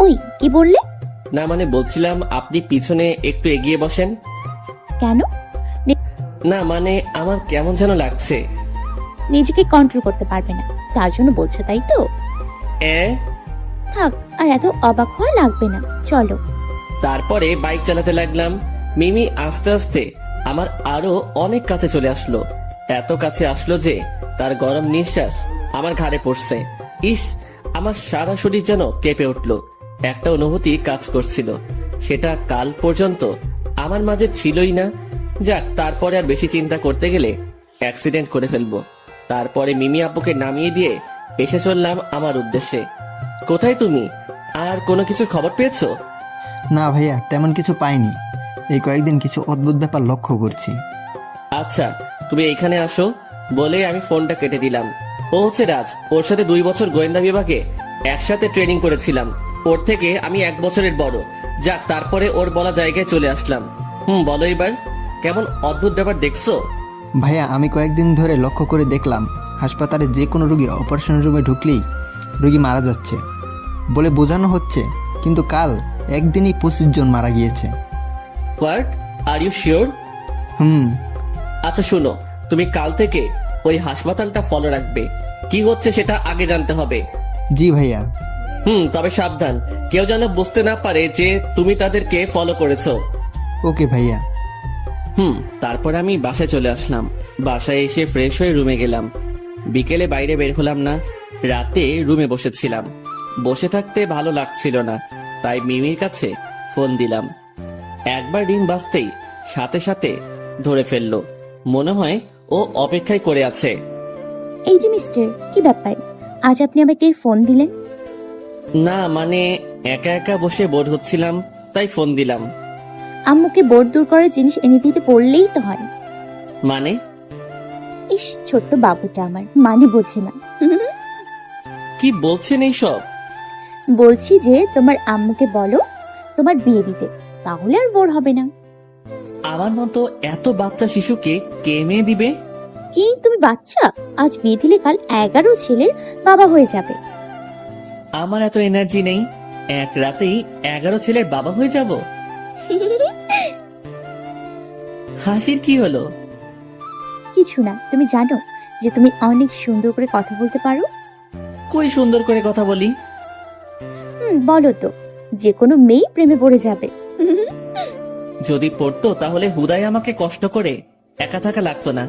ওই কি বললে? না মানে বলছিলাম আপনি পিছনে একটু এগিয়ে বসেন। কেন? না মানে আমার কেমন যেন লাগছে। নিজেকে কন্ট্রোল করতে পারবে না তার জন্য বলছো, তাই তো? থাক, আর এত অবাক হওয়া লাগবে না, চলো। তারপরে বাইক চালাতে লাগলাম। মিমি আস্তে আস্তে আমার আরো অনেক কাছে চলে আসলো। এত কাছে আসলো যে তার গরম নিঃশ্বাস আমার ঘাড়ে পড়ছে। ইস, আমার সারা শরীর যেন কেঁপে উঠলো। একটা অনুভূতি কাজ করছিল, সেটা কাল পর্যন্ত আমার মাঝে ছিলই না। যাক, তারপরে আর বেশি চিন্তা করতে গেলে অ্যাক্সিডেন্ট করে ফেলবো। তারপরে মিমি আপুকে নামিয়ে দিয়ে এসে চললাম আমার উদ্দেশ্যে। কোথায় তুমি? আর কোনো কিছু খবর পেয়েছো? না ভাইয়া, তেমন কিছু পাইনি। এই কয়েকদিন কিছু অদ্ভুত ব্যাপার লক্ষ্য করছি। আচ্ছা তুমি এইখানে আসো বলে আমি ফোনটা কেটে দিলাম। ও হচ্ছে রাজ, ওর সাথে 2 বছর গোয়েন্দা বিভাগে একসাথে ট্রেনিং করেছিলাম। ওর থেকে আমি 1 বছরের বড়। যাক, তারপরে ওর বলা জায়গায় চলে আসলাম। বলো এবার, কেমন অদ্ভুত ব্যাপার দেখছো? ভাইয়া, আমি কয়েকদিন ধরে লক্ষ্য করে দেখলাম হাসপাতালে যে কোনো রোগী অপারেশন রুমে ঢুকলেই রোগী মারা যাচ্ছে বলে বোঝানো হচ্ছে, কিন্তু কাল একদিনই 25 জন মারা গিয়েছে। What, are you sure? আচ্ছা শোনো, তুমি কাল থেকে ওই হাসপাতালটা ফলো রাখবে। কি হচ্ছে সেটা আগে জানতে হবে। জি ভাইয়া। তবে সাবধান, কেউ যেন বুঝতে না পারে যে তুমি তাদেরকে ফলো করেছো। ওকে ভাইয়া। তারপর আমি বাসায় চলে আসলাম। বাসায় এসে ফ্রেশ হয়ে রুমে গেলাম। বিকেলে বাইরে বের হলাম না। রাতে রুমে বসেছিলাম। বসে থাকতে ভালো লাগছিল না, তাই মিমির কাছে ফোন দিলাম। একবার রিং বাজতেই সাথে সাথে ধরে ফেললো। মনে হয় ও অপেক্ষায় করে আছে। এই যে মিস্টার, কি ব্যাপার? আজ আপনি আমাকে ফোন দিলেন? না মানে একা একা বসে বোর হচ্ছিলাম, তাই ফোন দিলাম। আম্মুকে বোর দূর করার জিনিস এনে দিতে বললেই তো হয়। মানে? ইস, ছোট্ট বাবুটা আমার মানে বোঝে না। কি বলছেন এইসব? বলছি যে তোমার আম্মুকে বলো তোমার বিয়ে দিতে, তাহলে আর বোর হবে না। আমার মতো এত বাচ্চা শিশুকে কে মেয়ে দিবে? এই তুমি বাচ্চা, আজ বিয়ে দিলে কাল 11 ছেলের বাবা হয়ে যাবে। আমার এত এনার্জি নেই, এক রাতেই 11 ছেলের বাবা হয়ে যাব। হাসির কি হলো? কিছু না, তুমি জানো যে তুমি অনেক সুন্দর করে কথা বলতে পারো? কই সুন্দর করে কথা বলি? বলো তো, যে কোনো মেয়ে প্রেমে পড়ে যাবে। যদি পড়তো তাহলে হুদাই আমাকে কষ্ট করে একা থাকা লাগতো না।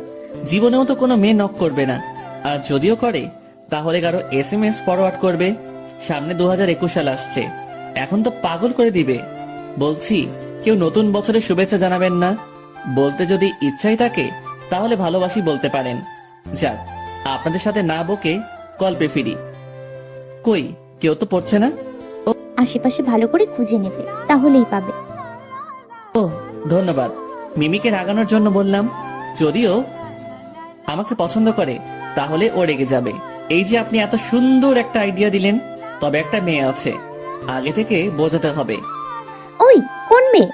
জীবনেও তো কোনো মেয়ে নক করবে না, আর যদিও করে তাহলে কারো SMS ফরওয়ার্ড করবে। সামনে 2021 সাল আসছে, এখন তো পাগল করে দিবে। বলছি, কেউ নতুন বছরের শুভেচ্ছা জানাবেন না? বলতে যদি ইচ্ছাই থাকে তাহলে ভালোবাসি বলতে পারেন। যাক, আপনাদের সাথে না বকে গল্পে ফিরি। কই কেউ তো পড়ছে না? আশেপাশে ভালো করে খুঁজে নেবে, তাহলেই পাবে। ও ধন্যবাদ। মিমিকে রাগানোর জন্য বললাম। যদিও আমাকে পছন্দ করে তাহলে ও রেগে যাবে। এই যে আপনি এত সুন্দর একটা আইডিয়া দিলেন, তবে একটা মেয়ে আছে, আগে থেকে বোঝাতে হবে। ওই কোন মেয়ে?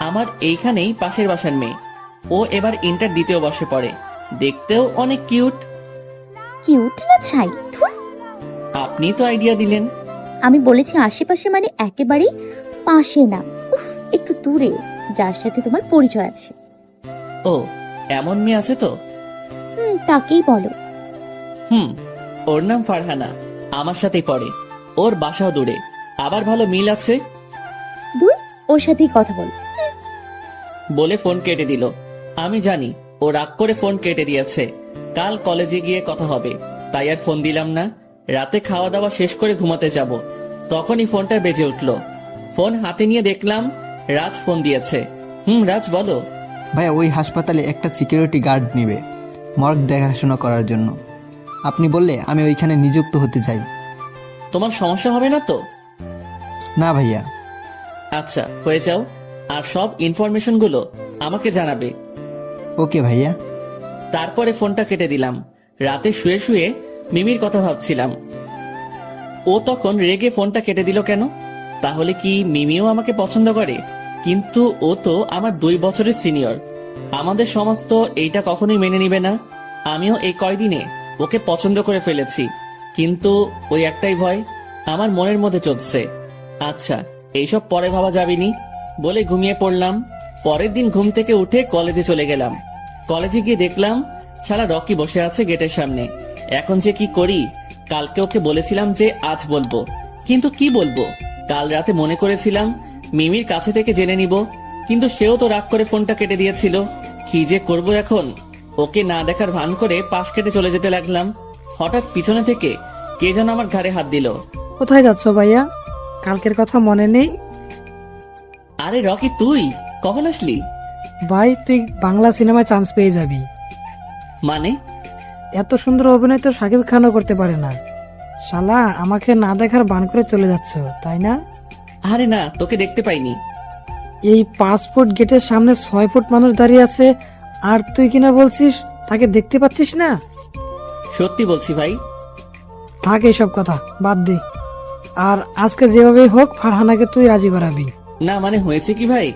আমার এইখানেই পাশের বাসার মেয়ে। ও এবার ইন্টার দ্বিতীয় বর্ষে পড়ে, দেখতেও অনেক কিউট। কিউট না ছাই? ধুর। আপনি তো আইডিয়া দিলেন। আমি বলেছি আশেপাশে মানে একেবারেই পাশে না, উফ, একটু দূরে, যার সাথে তোমার পরিচয় আছে। ও এমন মেয়ে আছে তো? তাকেই বলো। ওর নাম ফারহানা, আমার সাথেই পড়ে। ওর বাসাও দূরে, আবার ভালো মিল আছে। দূর, ওর সাথেই কথা বল। বলে ফোন কেটে দিল। আমি জানি ও রাগ করে ফোন কেটে দিয়েছে, কাল কলেজে গিয়ে কথা হবে, তাই আর ফোন দিলাম না। রাতে খাওয়া দাওয়া শেষ করে ঘুমাতে যাব, তখনই ফোনটা বেজে উঠলো। ফোন হাতে নিয়ে দেখলাম রাজ ফোন দিয়েছে। রাজ বলো। ভাইয়া, ওই হাসপাতালে একটা সিকিউরিটি গার্ড নেবে মর্গ দেখাশোনা করার জন্য। আপনি বললে আমি ওইখানে নিযুক্ত হতে চাই। তোমার সমস্যা হবে না তো? না ভাইয়া। আচ্ছা, হয়ে যাও, আর সব ইনফরমেশন গুলো আমাকে জানাবে। ওকে ভাইয়া। তারপরে ফোনটা কেটে দিলাম। রাতে শুয়ে শুয়ে মিমির কথা ভাবছিলাম। ও তখন রেগে ফোনটা কেটে দিল কেন? তাহলে কি মিমিও আমাকে পছন্দ করে? কিন্তু ও তো আমার 2 বছরের সিনিয়র। আমাদের সমাজ তো এইটা কখনোই মেনে নিবে না। আমিও এই কয়দিনে ওকে পছন্দ করে ফেলেছি, কিন্তু ওই একটাই ভয় আমার মনের মধ্যে চলছে। আচ্ছা, এইসব পরে ভাবা যাবেনি বলে ঘুমিয়ে পড়লাম। পরের দিন ঘুম থেকে উঠে কলেজে চলে গেলাম। কলেজে গিয়ে দেখলাম শালা রকি বসে আছে গেটের সামনে। এখন যে কি করি? কালকে ওকে বলেছিলাম যে আজ বলবো, কিন্তু কি বলবো? কাল রাতে মনে করেছিলাম মিমির কাছে থেকে জেনে নিব, কিন্তু সেও তো রাগ করে ফোনটা কেটে দিয়েছিল। কি যে করবো এখন? ওকে না দেখার ভান করে পাশ কেটে চলে যেতে লাগলাম। হঠাৎ পিছনে থেকে কে যেন আমার ঘাড়ে হাত দিল। কোথায় যাচ্ছ ভাইয়া? কালকের কথা মনে নেই? আরে রকি, তুই কখন আসলি? ভাই, তুই বাংলা সিনেমায় চান্স পেয়ে যাবি। মানে? এত সুন্দর অভিনয় তো শাকিব খানও করতে পারে না। শালা আমাকে না দেখার বান করে চলে যাচ্ছ, তাই না? আরে না, তোকে দেখতে পাইনি। এই 5 ফুট গেটের সামনে 6 ফুট মানুষ দাঁড়িয়ে আছে, আর তুই কিনা বলছিস তাকে দেখতে পাচ্ছিস না? সত্যি বলছি ভাই। থাক এইসব কথা, বাদ দে। আর আজকে যেভাবে হোক ফারহানাকে তুই রাজি করাবি। না মানে হয়েছে কি ভাই?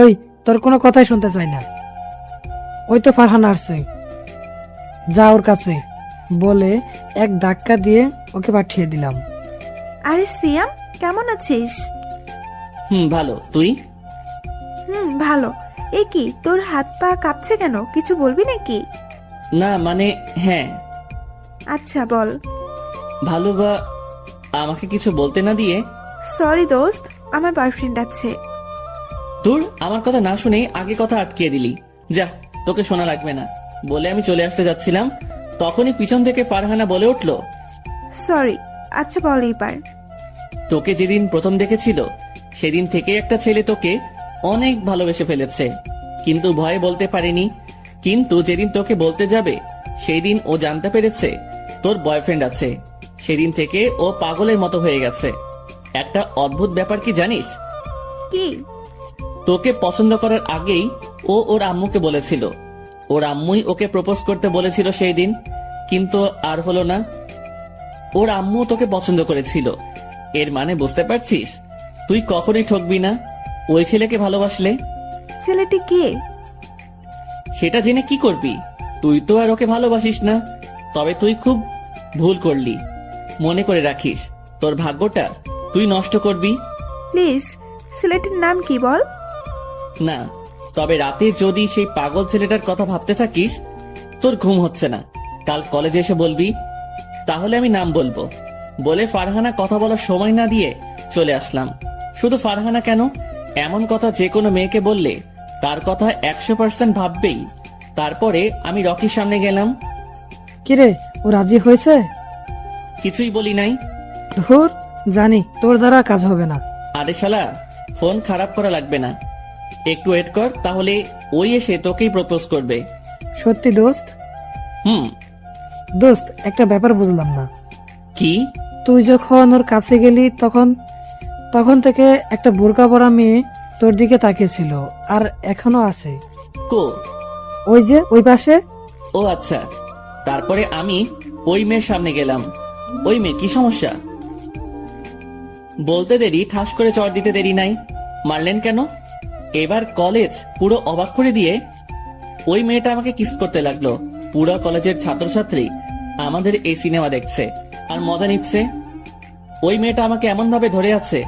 ওই, তোর কোনো কথাই শুনতে চাই না। ওই তো ফারহানা আসছে, যা ওর কাছে, বলে এক ধাক্কা দিয়ে ওকে পাঠিয়ে দিলাম। আরে সিয়াম, কেমন আছিস? ভালো, তুই? ভালো। এ কি, তোর হাত পা কাঁপছে কেন? কিছু বলবি নাকি? না মানে হ্যাঁ। আচ্ছা বল। ভালো বা আমাকে কিছু বলতে না দিয়ে? সরি দোস্ত, আমার বয়ফ্রেন্ড আছে। তোর আমার কথা না শুনে আগে কথা আটকিয়ে দিলি। যা, তোকে শোনা লাগবে না বলে আমি চলে আসতে যাচ্ছিলাম, তখনই পিছন থেকে ফারহানা বলে উঠলো, সরি। আচ্ছা বল এইবার। তোকে যেদিন প্রথম দেখেছিল সেদিন থেকে একটা ছেলে তোকে অনেক ভালোবেসে ফেলেছে, কিন্তু ভয়ে বলতে পারেনি। কিন্তু যেদিন তোকে বলতে যাবে সেই দিন ও জানতে পেরেছে তোর বয়ফ্রেন্ড আছে। সেদিন থেকে ও পাগলের মতো হয়ে গেছে। একটা অদ্ভুত ব্যাপার কি জানিস? কি? তোকে পছন্দ করার আগেই ও ওর আম্মুকে বলেছিল। ওর আম্মুই ওকে প্রপোজ করতে বলেছিল সেই দিন, কিন্তু আর হলো না। ওর আম্মু তোকে পছন্দ করেছিল। এর মানে বুঝতে পারছিস? তুই কখনোই ঠকবি না ওই ছেলেকে ভালোবাসলে। ছেলেটি কে? সেটা জেনে কি করবি? তুই তো আর ওকে ভালোবাসিস না। তবে তুই খুব ভুল করলি। মনে করে রাখিস, তোর ভাগ্যটা তুই নষ্ট করবি প্লিজ, ছেলেটির নাম কি বল? না। তবে রাতে যদি সেই পাগল ছেলেটার কথা ভাবতে থাকিস, তোর ঘুম হচ্ছে না, কাল কলেজে এসে বলবি। তাহলে আমি নাম বলবো। বলে ফারহানা কথা বলার সময় না দিয়ে চলে আসলাম। শুধু ফারহানা কেন, এমন কথা যে কোনো মেয়েকে বললে তার কথা 100% ভাববেই। তারপরে আমি রকির সামনে গেলাম। কিরে, ও রাজি হয়েছে? কিছুই বলি নাই। ধুর, জানি তোর দ্বারা কাজ হবে না। আরে শালা, ফোন খারাপ করা লাগবে না, একটু ওয়েট কর, তাহলে ওই এসে তোকেই প্রপোজ করবে। সত্যি দোস্ত? হুম। দোস্ত, একটা ব্যাপার বুঝলাম না। কি? তুই যখন ওর কাছে গেলি তখন থেকে একটা বোরকা পরা মেয়ে তোর দিকে তাকিয়েছিল, আর এখনো আছে। কো? ওই যে ওই পাশে। ও আচ্ছা। তারপরে আমি ওই মেয়ের সামনে গেলাম। ওই মেয়ে, কি সমস্যা? বলতে দেরি, ঠাস করে চড় দিতে দেরি নাই। মারলেন কেন? এবার কলেজ পুরো অবাক করে দিয়ে ওই মেয়েটা আমাকে কিস করতে লাগলো। পুরো কলেজের ছাত্রছাত্রী আমাদের এই সিনেমা দেখছে আর মজা নিচ্ছে। ওই মেয়েটা আমাকে এমন ভাবে ধরে আছে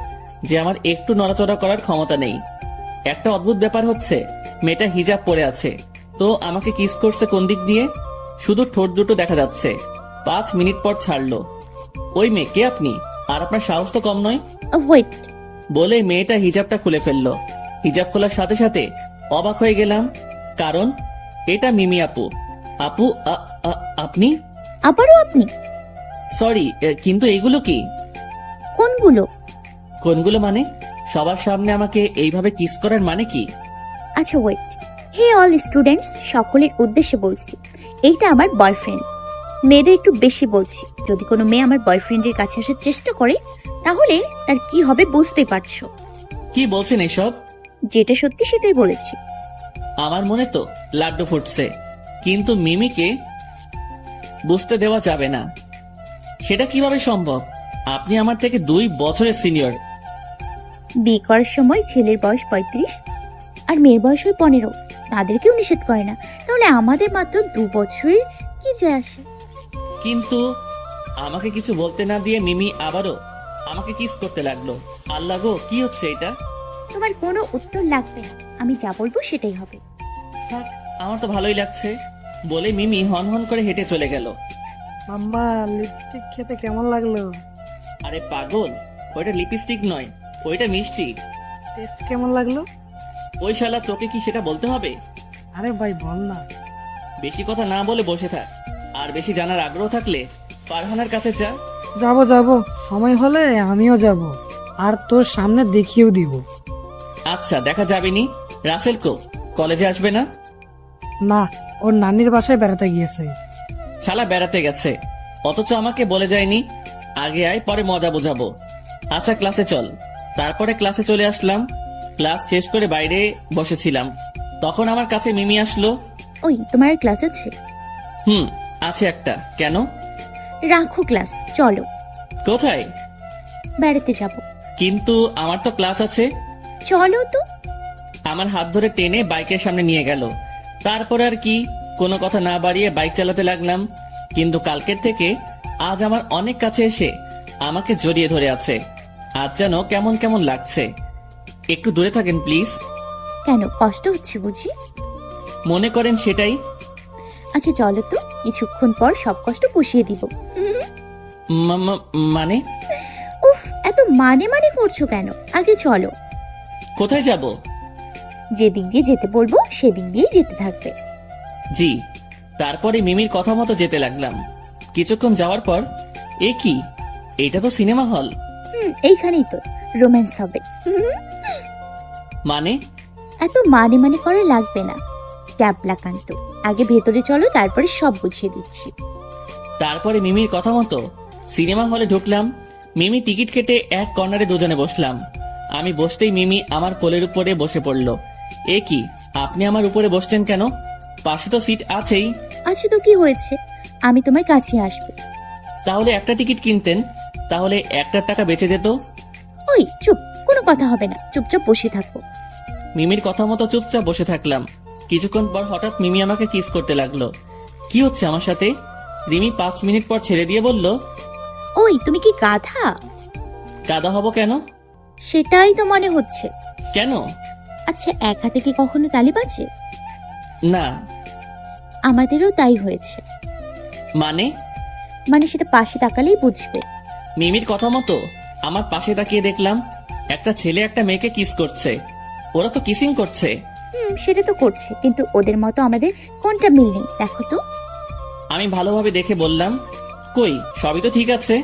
যে আমার একটু নড়াচড়া করার ক্ষমতা নেই। একটা অদ্ভুত ব্যাপার হচ্ছে, মেয়েটা হিজাব পরে আছে, তো আমাকে কিস করছে কোন দিক দিয়ে? শুধু ঠোঁট দুটো দেখা যাচ্ছে। 5 মিনিট পর ছাড়লো। ওই মেয়ে, কে আপনি? আর আপনার সাহস তো কম নয়। ওয়েট, বলে মেয়েটা হিজাবটা খুলে ফেললো। হিজাব খোলার সাথে সাথে অবাক হয়ে গেলাম, কারণ এটা মিমি আপু। আপু, আপনি? আবারও আপনি? সরি, কিন্তু এগুলো কি? কোনগুলো? কোনগুলো মানে? সবার সামনে আমাকে এইভাবে কিস করার মানে কি? আচ্ছা ওয়েট, হে অল স্টুডেন্টস, সকলের উদ্দেশ্যে বলছি, এইটা আমার বয়ফ্রেন্ড। মেয়েদের একটু বেশি বলছি, যদি কোনো মেয়ে আমার বয়ফ্রেন্ডের কাছে আসার চেষ্টা করে তাহলে তার কি হবে বুঝতে পারছো। কি বলছেন এসব? যেটা সত্যি সেটাই বলেছি। আমার মনে তো লাড্ডু ফুটছে, কিন্তু মিমিকে বুঝতে দেওয়া যাবে না। সেটা কিভাবে সম্ভব? আপনি আমার থেকে 2 বছরের সিনিয়র। বিয়ে করার সময় ছেলের বয়স 35 আর মেয়ের বয়স হয় 15, তাদেরকেও নিষেধ করে না, তাহলে আমাদের মাত্র 2 বছরের কি যায় আসে? কিন্তু আমাকে কিছু বলতে না দিয়ে মিমি আবারও আমাকে কিস করতে লাগলো। আল্লাহ গো, কি হচ্ছে এটা? তোমার কোনো উত্তর লাগবে না, আমি যা বলবো সেটাই হবে। থাক, আমার তো ভালোই লাগছে। বলে মিমি হন হন করে হেঁটে চলে গেল। মাম্মা, লিপস্টিক খেতে কেমন লাগলো? আরে পাগল, ওইটা লিপস্টিক নয়, ওইটা মিষ্টি। টেস্ট কেমন লাগলো? ওই শালা, তোকে কি সেটা বলতে হবে? আরে ভাই বল না। বেশি কথা না বলে বসে থাক, আর বেশি জানার আগ্রহ থাকলে ফারহানার কাছে যা। যাবো, সময় হলে আমিও যাব, আর তোর সামনে দেখিয়েও দিব। আচ্ছা, দেখা যাবেনি। রাসেল কো, কলেজে আসবে না? না, ওর নানির বাসায় বেড়াতে গিয়েছে। শালা বেড়াতে গেছে, অথচ আমাকে বলে যায়নি। আগে আয়, পরে মজা বোঝাবো। আচ্ছা, ক্লাসে চল। তারপরে ক্লাসে চলে আসলাম। ক্লাস শেষ করে বাইরে বসেছিলাম, তখন আমার কাছে মিমি আসলো। ওই, তোমার ক্লাস আছে? আছে একটা। কেন? রাখো ক্লাস, চলো। কোথায়? বেড়াতে যাব। কিন্তু আমার তো ক্লাস আছে। চলো তো। আমার হাত ধরে টেনে বাইকের সামনে নিয়ে গেল। তারপরে আর কি, কোনো কথা না বাড়িয়ে বাইক চালাতে লাগলাম। কিন্তু কালকের থেকে আজ আমার অনেক কাছে এসে আমাকে জড়িয়ে ধরে আছে। আজ যেন কেমন কেমন লাগছে। একটু দূরে থাকেন প্লিজ। কেন, কষ্ট হচ্ছে বুঝি? মনে করেন সেটাই। আচ্ছা চলো তো, কিছুক্ষণ পর সব কষ্ট পুষিয়ে দিব। মানে? উফ, এত মানে মানে করছো কেন? আগে চলো। কোথায় যাব? যেদিক দিয়ে যেতে বলবো সেদিক দিয়েই যেতে থাকবে। জি। তারপরে মিমির কথা মতো যেতে লাগলাম। কিছুক্ষণ যাওয়ার পর, এ কি, এটা তো সিনেমা হল। এইখানেই তো রোম্যান্স হবে। মানে? এত মানে মানে করে লাগবে না, ক্যাবলা কান্ত। আগে ভেতরে চলো, তারপরে সব বুঝিয়ে দিচ্ছি। তারপরে মিমির কথা মতো সিনেমা হলে ঢুকলাম। মিমি টিকিট কেটে এক কর্নারে দুজনে বসলাম। আমি বসতেই মিমি আমার কোলের উপরে বসে পড়ল। এ কি, আপনি আমার উপরে বসছেন কেন? পাশে তো সিট আছেই। আচ্ছা তো কি হয়েছে, আমি তোমার কাছে আসবো। তাহলে একটা টিকিট কিনতেন, তাহলে 1টার টাকা বেঁচে যেত। ওই চুপ, কোনো কথা হবে না, চুপচাপ বসে থাকো। মিমির কথা মতো চুপচাপ বসে থাকলাম। কিছুক্ষণ পর হঠাৎ মিমি আমাকে কিস করতে লাগলো। কি হচ্ছে আমার সাথে? রিমি 5 মিনিট পর ছেড়ে দিয়ে বলল, ওই তুমি কি গাধা? কাদা হব কেন? সেটাই তো মনে হচ্ছে। কেন? আচ্ছা, এক হাতে কি কখনো তালি বাজে? না। আমাদেরও তাই হয়েছে। মানে সেটা পাশে তাকালেই বুঝবে। মিমির কথা মতো আমার পাশে তাকিয়ে দেখলাম একটা ছেলে একটা মেয়েকে কিস করছে। ওরা তো কিসিং করছে। সেটা তো করছে, কিন্তু ওদের মতো আমাদের কোনটা মিল নেই দেখো তো। আমি ভালোভাবে দেখে বললাম, কই, সবই তো ঠিক আছে।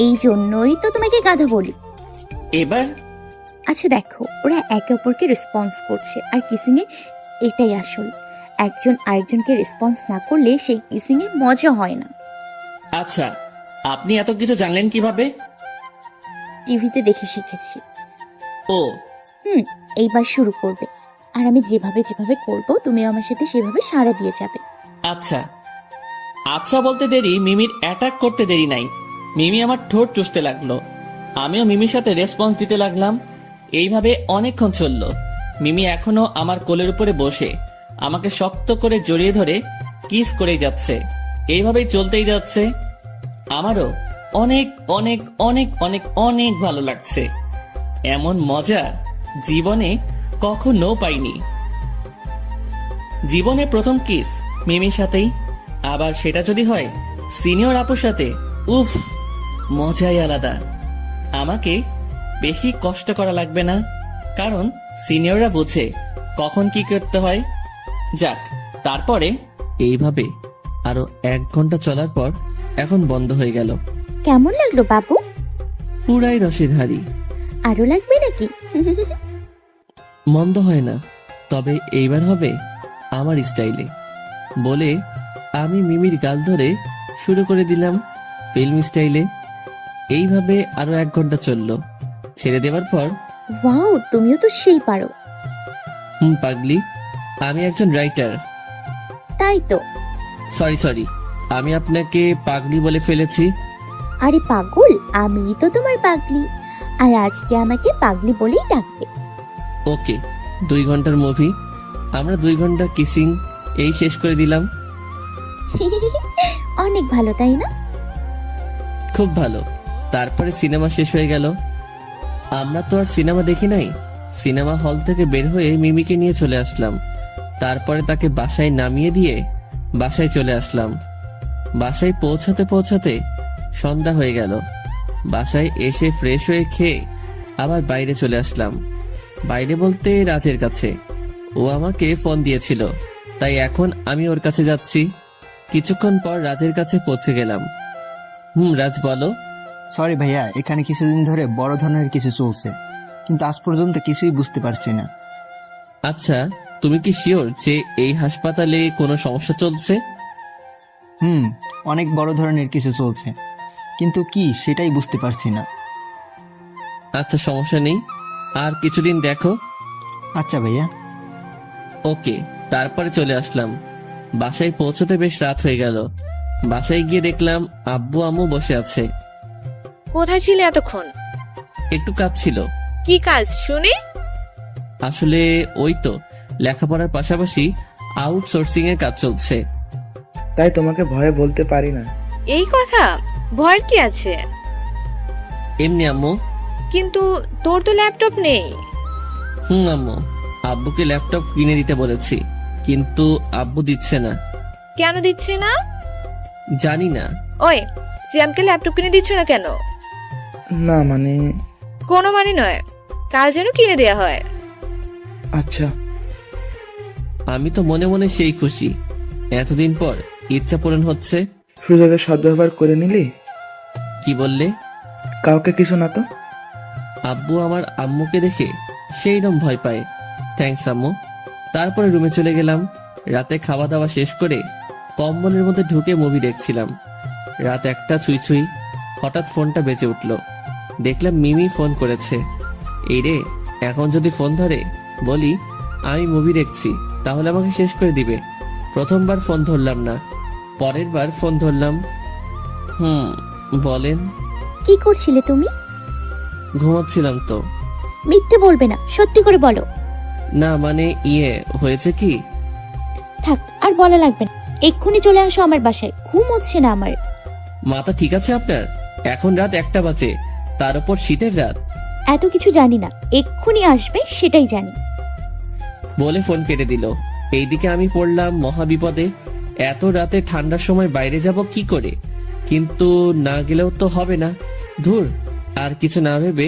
এই জন্যই তো তোমাকে গাধা বলি। এবার আচ্ছা দেখো, ওরা একে অপরকে রেসপন্স করছে, আর কিসিং এ এটাই আসল। একজন আরেকজনকে রেসপন্স না করলে সেই কিসিং এর মজা হয় না। আচ্ছা, আপনি এত কিছু জানলেন কিভাবে? টিভিতে দেখে শিখেছি। ও, এইবার শুরু করবে, আর আমি যেভাবে যেভাবে করব তুমি আমার সাথে সেভাবে সাড়া দিয়ে যাবে। আচ্ছা। আচ্ছা বলতে দেরি, মিমির অ্যাটাক করতে দেরি নাই। মিমি আমার ঠোঁট চুষতে লাগলো, আমিও মিমির সাথে রেসপন্স দিতে লাগলাম। এইভাবে অনেকক্ষণ চলল। মিমি এখনো আমার কোলের উপরে বসে আমাকে শক্ত করে জড়িয়ে ধরে কিস করেই যাচ্ছে। এইভাবেই চলতেই যাচ্ছে। আমারও অনেক অনেক অনেক অনেক অনেক ভালো লাগছে। এমন মজা জীবনে কখনো পাইনি। জীবনে প্রথম কিস মিমির সাথেই, আবার সেটা যদি হয় সিনিয়র আপুর সাথে, উফ, মজাই আলাদা। আমাকে বেশি কষ্ট করা লাগবে না, কারণ সিনিয়ররা বোঝে কখন কি করতে হয়। যাক, তারপরে এইভাবে আরো 1 ঘন্টা চলার পর এখন বন্ধ হয়ে গেল। কেমন লাগলো বাবু? পুরাই রসেধারী। আরো লাগবে নাকি? মন্দ হয় না, তবে এইবার হবে আমার স্টাইলে বলে আমি মিমির গাল ধরে শুরু করে দিলাম ফিল্ম স্টাইলে। এইভাবে আরো 1 ঘন্টা চলল। ছেড়ে দেওয়ার পর, ওয়াও, তুমিও তো সেই পারো। পাগলি, আমি একজন রাইটার। তাই তো। সরি, আমি আপনাকে পাগলি বলে ফেলেছি। আরে পাগল, আমিই তো তোমার পাগলি, আর আজকে আমাকে পাগলি বলেই ডাকবে। ওকে, 2 ঘন্টার মুভি, আমরা 2 ঘন্টা কিসিং এই শেষ করে দিলাম। অনেক ভালো, তাই না? খুব ভালো। তারপরে সিনেমা শেষ হয়ে গেল। আমরা তো আর সিনেমা দেখি নাই। সিনেমা হল থেকে বের হয়ে মিমিকে নিয়ে চলে আসলাম। তারপরে তাকে বাসায় নামিয়ে দিয়ে বাসায় চলে আসলাম। বাসায় পৌঁছাতে পৌঁছাতে সন্ধ্যা হয়ে গেল। বাসায় এসে ফ্রেশ হয়ে খেয়ে আবার বাইরে চলে আসলাম। বাইরে বলতে রাজের কাছে। ও আমাকে ফোন দিয়েছিল, তাই এখন আমি ওর কাছে যাচ্ছি। কিছুক্ষণ পর রাজের কাছে পৌঁছে গেলাম। রাজ বলো। সরি ভাইয়া, এখানে কিছুদিন ধরে বড় ধরনের কিছু চলছে, কিন্তু আজ পর্যন্ত কিছুই বুঝতে পারছি না। আচ্ছা, তুমি কি শিওর যে এই হাসপাতালে কোনো সমস্যা চলছে? অনেক বড় ধরনের কিছু চলছে, কিন্তু কি সেটাই বুঝতে পারছি না। আচ্ছা, সমস্যা নেই, আর কিছুদিন দেখো। আচ্ছা ভাইয়া। ওকে। তারপরে চলে আসলাম। বাসায় পৌঁছতে বেশ রাত হয়ে গেল। বাসায় গিয়ে দেখলাম আব্বু আম্মু বসে আছে। কোথায় ছিলে এতক্ষণ? একটু কাজ ছিল। কি কাজ শুনি? আসলে ওই তো লেখাপড়ার পাশাপাশি আউটসোর্সিং এর কাজ চলছে। তাই তোমাকে ভয়ে বলতে পারি না। এই কথা, ভয়ের কি আছে? এমনি আম্মু। কিন্তু তোর তো ল্যাপটপ নেই। আম্মু, আব্বুকে ল্যাপটপ কিনে দিতে বলেছি, কিন্তু আব্বু দিচ্ছে না। কেন দিচ্ছে না? জানি না। ওই, সিয়ামকে ল্যাপটপ কিনে দিচ্ছ না কেন? না মানে। কোনো মানে নয়, কাল যেন কিনে দেয়া হয়। আচ্ছা। আমি তো মনে মনে সেই খুশি, এতদিন পর ইচ্ছা পূরণ হচ্ছে। সুযোগের সদ্ব্যবহার করে নিলি। কি বললে? কাউকে কিছু না তো। আব্বু আমার আম্মুকে দেখে সেইরকম ভয় পায়। থ্যাঙ্কস আম্মু। তারপরে রুমে চলে গেলাম। রাতে খাওয়া দাওয়া শেষ করে কম্বলের মধ্যে ঢুকে মুভি দেখছিলাম। রাত 1টা ছুঁই ছুঁই। হঠাৎ ফোনটা বেজে উঠল। দেখলাম মিমি ফোন করেছে। এই রে, এখন যদি ফোন ধরে বলি আমি মুভি দেখছি, তাহলে আমাকে শেষ করে দিবে। প্রথমবার ফোন ধরলাম না, পরের বার ফোন ধরলাম। বলেন। কি করছিলে তুমি? ঘুমাচ্ছিলাম তো। মিথ্যে বলবে না, সত্যি করে বলো। না মানে হয়েছে কি। থাক, আর বলা লাগবে না। এক্ষুনি চলে আসো আমার বাসায়, ঘুম হচ্ছে না আমার। মাথা ঠিক আছে আপনার? এখন রাত 1টা বাজে, তার উপর শীতের রাত। এত কিছু জানি না, এক্ষুনি আসবে সেটাই জানি। বলে ফোন কেটে দিল। এইদিকে আমি পড়লাম মহা বিপদে। এত রাতে ঠান্ডার সময় বাইরে যাব কি করে? কিন্তু না গেলেও তো হবে না। ধুর, আর কিছু না ভেবে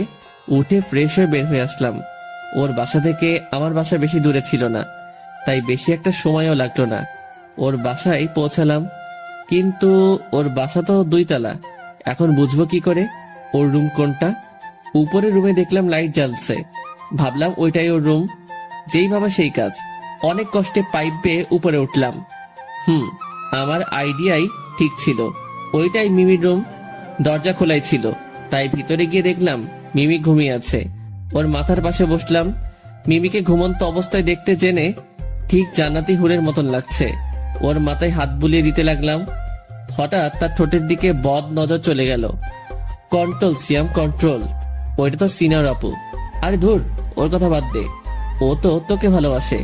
উঠে ফ্রেশ হয়ে বের হয়ে আসলাম। ওর বাসা থেকে আমার বাসা বেশি দূরে ছিল না, তাই বেশি একটা সময়ও লাগলো না। ওর বাসায় পৌঁছালাম, কিন্তু ওর বাসা তো 2 তলা। এখন বুঝবো কি করে ওর রুম কোনটা? উপরের রুমে দেখলাম লাইট জ্বলছে, ভাবলাম ওইটাই ওর রুম। যেই ভাবা সেই কাজ, অনেক কষ্টে পাইপ বেয়ে উপরে উঠলাম। আমার আইডিয়াই ঠিক ছিল, ওইটাই মিমির রুম। দরজা খোলাই ছিল, তাই ভিতরে গিয়ে দেখলাম মিমি ঘুমিয়ে আছে। ওর মাথার পাশে বসলাম। মিমিকে ঘুমন্ত অবস্থায় দেখতে জেনে ঠিক জান্নাতি হুরের মতন লাগছে। ওর মাথায় হাত বুলিয়ে দিতে লাগলাম। হঠাৎ তার ঠোঁটের দিকে বদ নজর চলে গেল। কন্ট্রোল সিয়াম, কন্ট্রোল। ওইটা তো সিনিয়র আপু। আরে ধুর, ওর কথা বাদ দে। ও তো তোকে ভালোবাসে,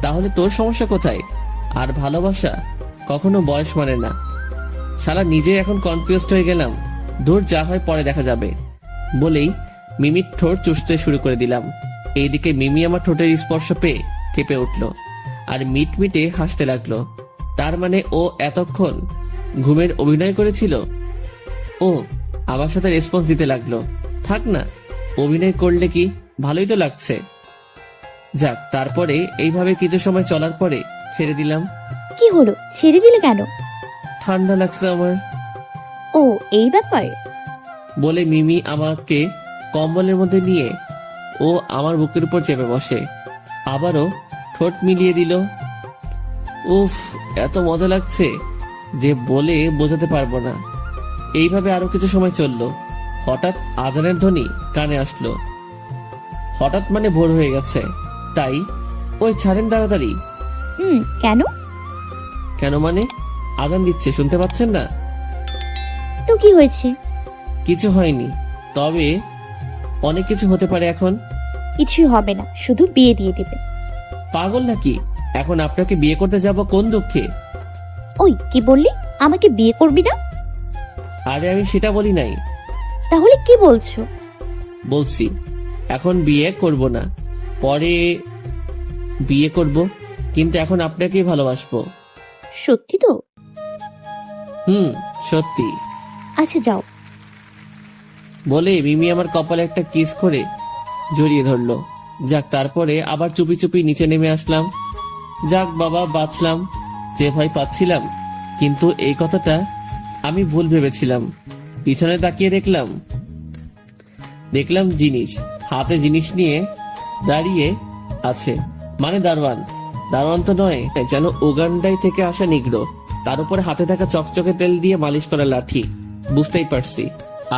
তাহলে তোর সমস্যা কোথায়? আর ভালোবাসা কখনো বয়স মানে না। শালা নিজে এখন কনফিউজড হয়ে গেলাম। ধুর, যা হয় পরে দেখা যাবে। বলেই মিমির ঠোঁট চুষতে শুরু করে দিলাম। এইদিকে মিমি আমার ঠোঁটের স্পর্শ পেয়ে কেঁপে উঠল আর মিটমিটে হাসতে লাগলো। তার মানে ও এতক্ষণ ঘুমের অভিনয় করেছিল। ও আমার সাথে রেসপন্স দিতে লাগলো। থাক না, অভিনয় করলে কি, ভালোই তো লাগছে। যাক, তারপরে এইভাবে কিছু সময় চলার পরে ছেড়ে দিলাম। কি হলো, ছেড়ে দিলে কেন? ঠান্ডা লাগছে আমার। ও, এই ব্যাপার। বলে মিমি আমাকে কম্বলের মধ্যে নিয়ে ও আমার বুকের উপর চেপে বসে, আবারও ঠোঁট মিলিয়ে দিল। উফ, এত মজা লাগছে যে বলে বোঝাতে পারবো না। এইভাবে আরো কিছু সময় চললো। হঠাৎ আজানের ধ্বনি কানে আসলো। হঠাৎ মানে ভোর হয়ে গেছে, তাই ওই ছাড়েন তাড়াতাড়ি। কেন? কেন মানে আজান দিচ্ছে, শুনতে পাচ্ছেন না? তো কি হয়েছে? কিছু হয়নি, তবে অনেক কিছু হতে পারে এখন। কিছুই হবে না, শুধু বিয়ে দিয়ে দেবে। পাগল নাকি? এখন আপনাকে বিয়ে করতে যাব কোন দুঃখে? ওই কি বললি, আমাকে বিয়ে করবি না? আরে আমি সেটা বলি নাই। তাহলে কি বলছো? বলছি এখন বিয়ে করব না, পরে বিয়ে করব, কিন্তু এখন আপনাকেই ভালোবাসবো। সত্যি তো? সত্যি। আচ্ছা যাও। বলে মিমি আমার কপালে একটা কিস করে জড়িয়ে ধরলো। যাক, তারপরে আবার চুপি চুপি নিচে নেমে আসলাম। যাক বাবা, বাঁচলাম। যে ভয় পাচ্ছিলাম, কিন্তু এই কথাটা আমি ভুল ভেবেছিলাম। পিছনে তাকিয়ে দেখলাম জিনিস, হাতে জিনিস নিয়ে দাঁড়িয়ে আছে। মানে দারোয়ান তো নয়, যেন উগান্ডায় থেকে আসা নিগ্রো। তার উপরে হাতে থাকা চকচকে তেল দিয়ে মালিশ করা লাঠি। বুঝতেই পারছি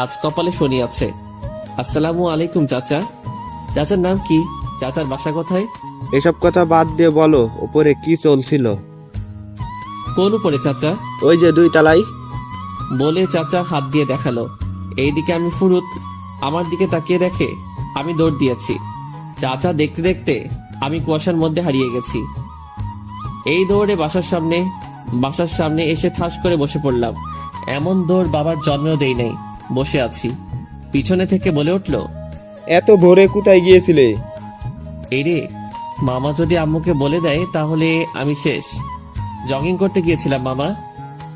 আজ কপালে শনি আছে। আসসালামু আলাইকুম চাচা। চাচার নাম কি? চাচার বাসা কোথায়? এসব কথা বাদ দিয়ে বলো, উপরে কি চলছিল? কোন উপরে চাচা? ওই যে 2 তলায়। বলে চাচা হাত দিয়ে দেখালো। এইদিকে আমি ফুরুত আমার দিকে তাকিয়ে দেখে আমি দৌড় দিয়েছি। চাচা দেখতে দেখতে আমি কুয়াশার মধ্যে হারিয়ে গেছি। এই দৌড়ে বাসার সামনে এসে ঠাস করে বসে পড়লাম। এমন দৌড় বাবার জন্মেও দেই নাই। বসে আছি, পিছনে থেকে বলে উঠলো, এত ভোরে কোথায় গিয়েছিলে? এই রে, মামা যদি আম্মুকে বলে দেয় তাহলে আমি শেষ। জগিং করতে গিয়েছিলাম মামা।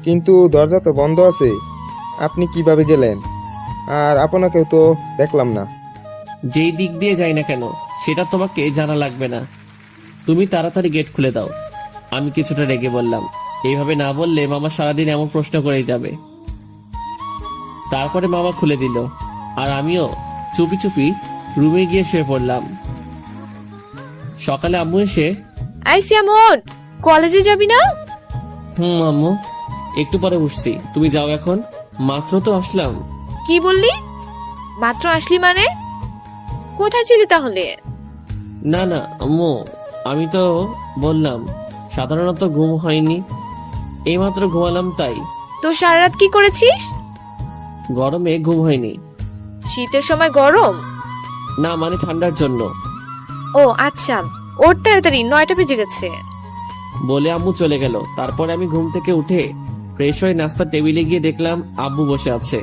কিন্তু দরজা তো বন্ধ আছে, আপনি কিভাবে গেলেন? আর আপনাকেও তো দেখলাম না। যেই দিক দিয়ে যাই না কেন সেটা তোমাকে জানা লাগবে না। তুমি তাড়াতাড়ি গেট খুলে দাও। আমি কিছুটা রেগে বললাম। এইভাবে না বললে মামা সারাদিন এমন প্রশ্ন করেই যাবে। তারপরে মামা খুলে দিল, আর আমিও চুপি চুপি রুমে গিয়ে শুয়ে পড়লাম। সকালে আম্মু এসে, আইসি আমন, কলেজে যাবি না? আম্মু একটু পরে উঠছি, তুমি যাও এখন। মাত্র তো আসলাম। কি বললি? মাত্র আসলি মানে? কোথায় ছিলি তাহলে? না না আম্মু, আমি তো বললাম সাধারণত ঘুম হয়নি, এইমাত্র ঘুমালাম তাই। তো সারা রাত কি করেছিস? গরমে ঘুম হয়নি। শীতের সময় গরম? না মানে ঠান্ডার জন্য। ও আচ্ছা, ওর তাড়াতাড়ি 9টা বেজে গেছে। বলে আম্মু চলে গেল। তারপর আমি ঘুম থেকে উঠে ফ্রেশ হয়ে নাস্তার টেবিলে গিয়ে দেখলাম আব্বু বসে আছে।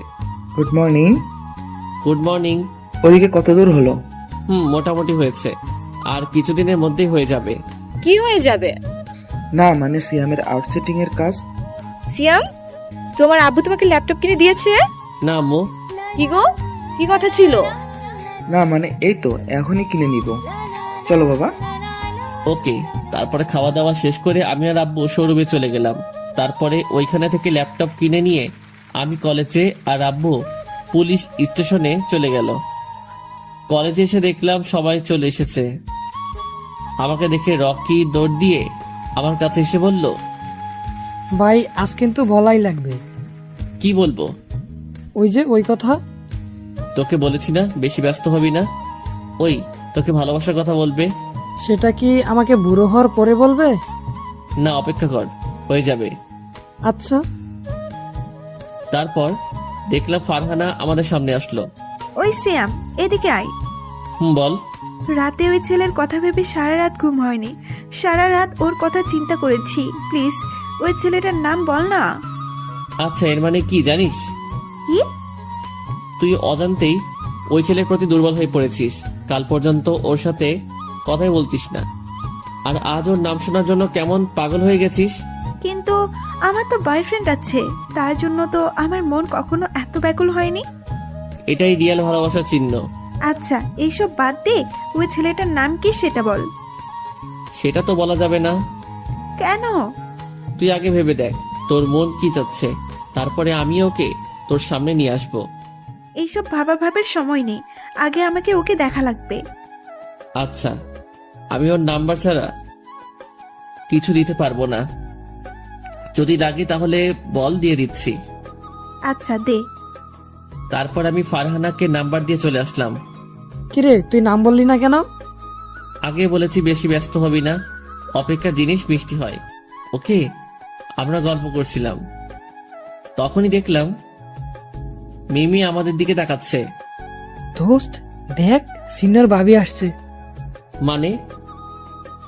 Good morning. Good morning. ওদিকে কত দূর হলো? মোটামুটি হয়েছে, আর কিছুদিনের মধ্যেই হয়ে যাবে। কি হয়ে যাবে? না মানে সিয়ামের আউটসেটিং এর কাজ। সিয়াম, তোমার আব্বু তোমাকে ল্যাপটপ কিনে দিয়েছে? না আম্মু। কি গো, কি কথা ছিল? না মানে এই তো এখনই কিনে নিব। চলো বাবা। ওকে। তারপরে খাওয়া দাওয়া শেষ করে আমি আর আব্বু শোরুমে চলে গেলাম। তারপরে ওইখানে থেকে ল্যাপটপ কিনে নিয়ে আমি কলেজে, আর আব্বু পুলিশ স্টেশনে চলে গেল। কলেজে এসে দেখলাম সবাই চলে এসেছে। আমাকে দেখে রকি দৌড় দিয়ে আমার কাছে এসে বলল, ভাই আজ কিন্তু বলাই লাগবে। কি বলবো? ওই কথা। তোকে বলেছি না বেশি ব্যস্ত হবি না। ওই তোকে ভালোবাসার কথা বলবে। সেটা কি আমাকে বুড়ো হওয়ার পরে বলবে? না অপেক্ষা কর, হয়ে যাবে। আচ্ছা। তারপর দেখলাম ফারহানা আমাদের সামনে আসলো। ওই সিয়াম, এদিকে আয়। বল। রাতে ওই ছেলের কথা ভেবে সারা রাত ঘুম হয়নি। সারা রাত ওর কথা চিন্তা করেছি। প্লিজ ওই ছেলেটার নাম বল না। আচ্ছা, এর মানে কি জানিস? কি? তুই অজান্তেই ওই ছেলের প্রতি দুর্বল হয়ে পড়েছিস। কাল পর্যন্ত ওর সাথে কথাই বলতিস না, আর আজ ওর নাম শোনার জন্য কেমন পাগল হয়ে গেছিস। কিন্তু আমার তো বয়ফ্রেন্ড আছে, তার জন্য তো আমার মন কখনো এত ব্যাকুল হয়নি। এটাই রিয়েল ভালোবাসার চিহ্ন। আচ্ছা এইসব বাদ দে, ওই ছেলেটার নাম কি সেটা বল। সেটা তো বলা যাবে না। কেন? তুই আগে ভেবে দেখ তোর মন কি চাচ্ছে, তারপরে আমি ওকে তোর সামনে নিয়ে আসবো। এইসব ভাবার সময় নেই, আগে আমাকে ওকে দেখা লাগবে। আচ্ছা, আমি ওর নাম্বার ছাড়া কিছু দিতে পারবো না। যদি লাগে তাহলে বল, দিয়ে দিচ্ছি। আচ্ছা দে। তারপর আমি ফারহানাকে নাম্বার দিয়ে চলে আসলাম। কিরে তুই নাম বললি না কেন? আগে বলেছি বেশি ব্যস্ত হবি না, অপেক্ষার জিনিস মিষ্টি হয়। ওকে। আমরা গল্প করছিলাম, তখনই দেখলাম মিমি আমাদের দিকে তাকাচ্ছে। দোস্ত দেখ, সিনিয়র ভাবি আসছে। মানে?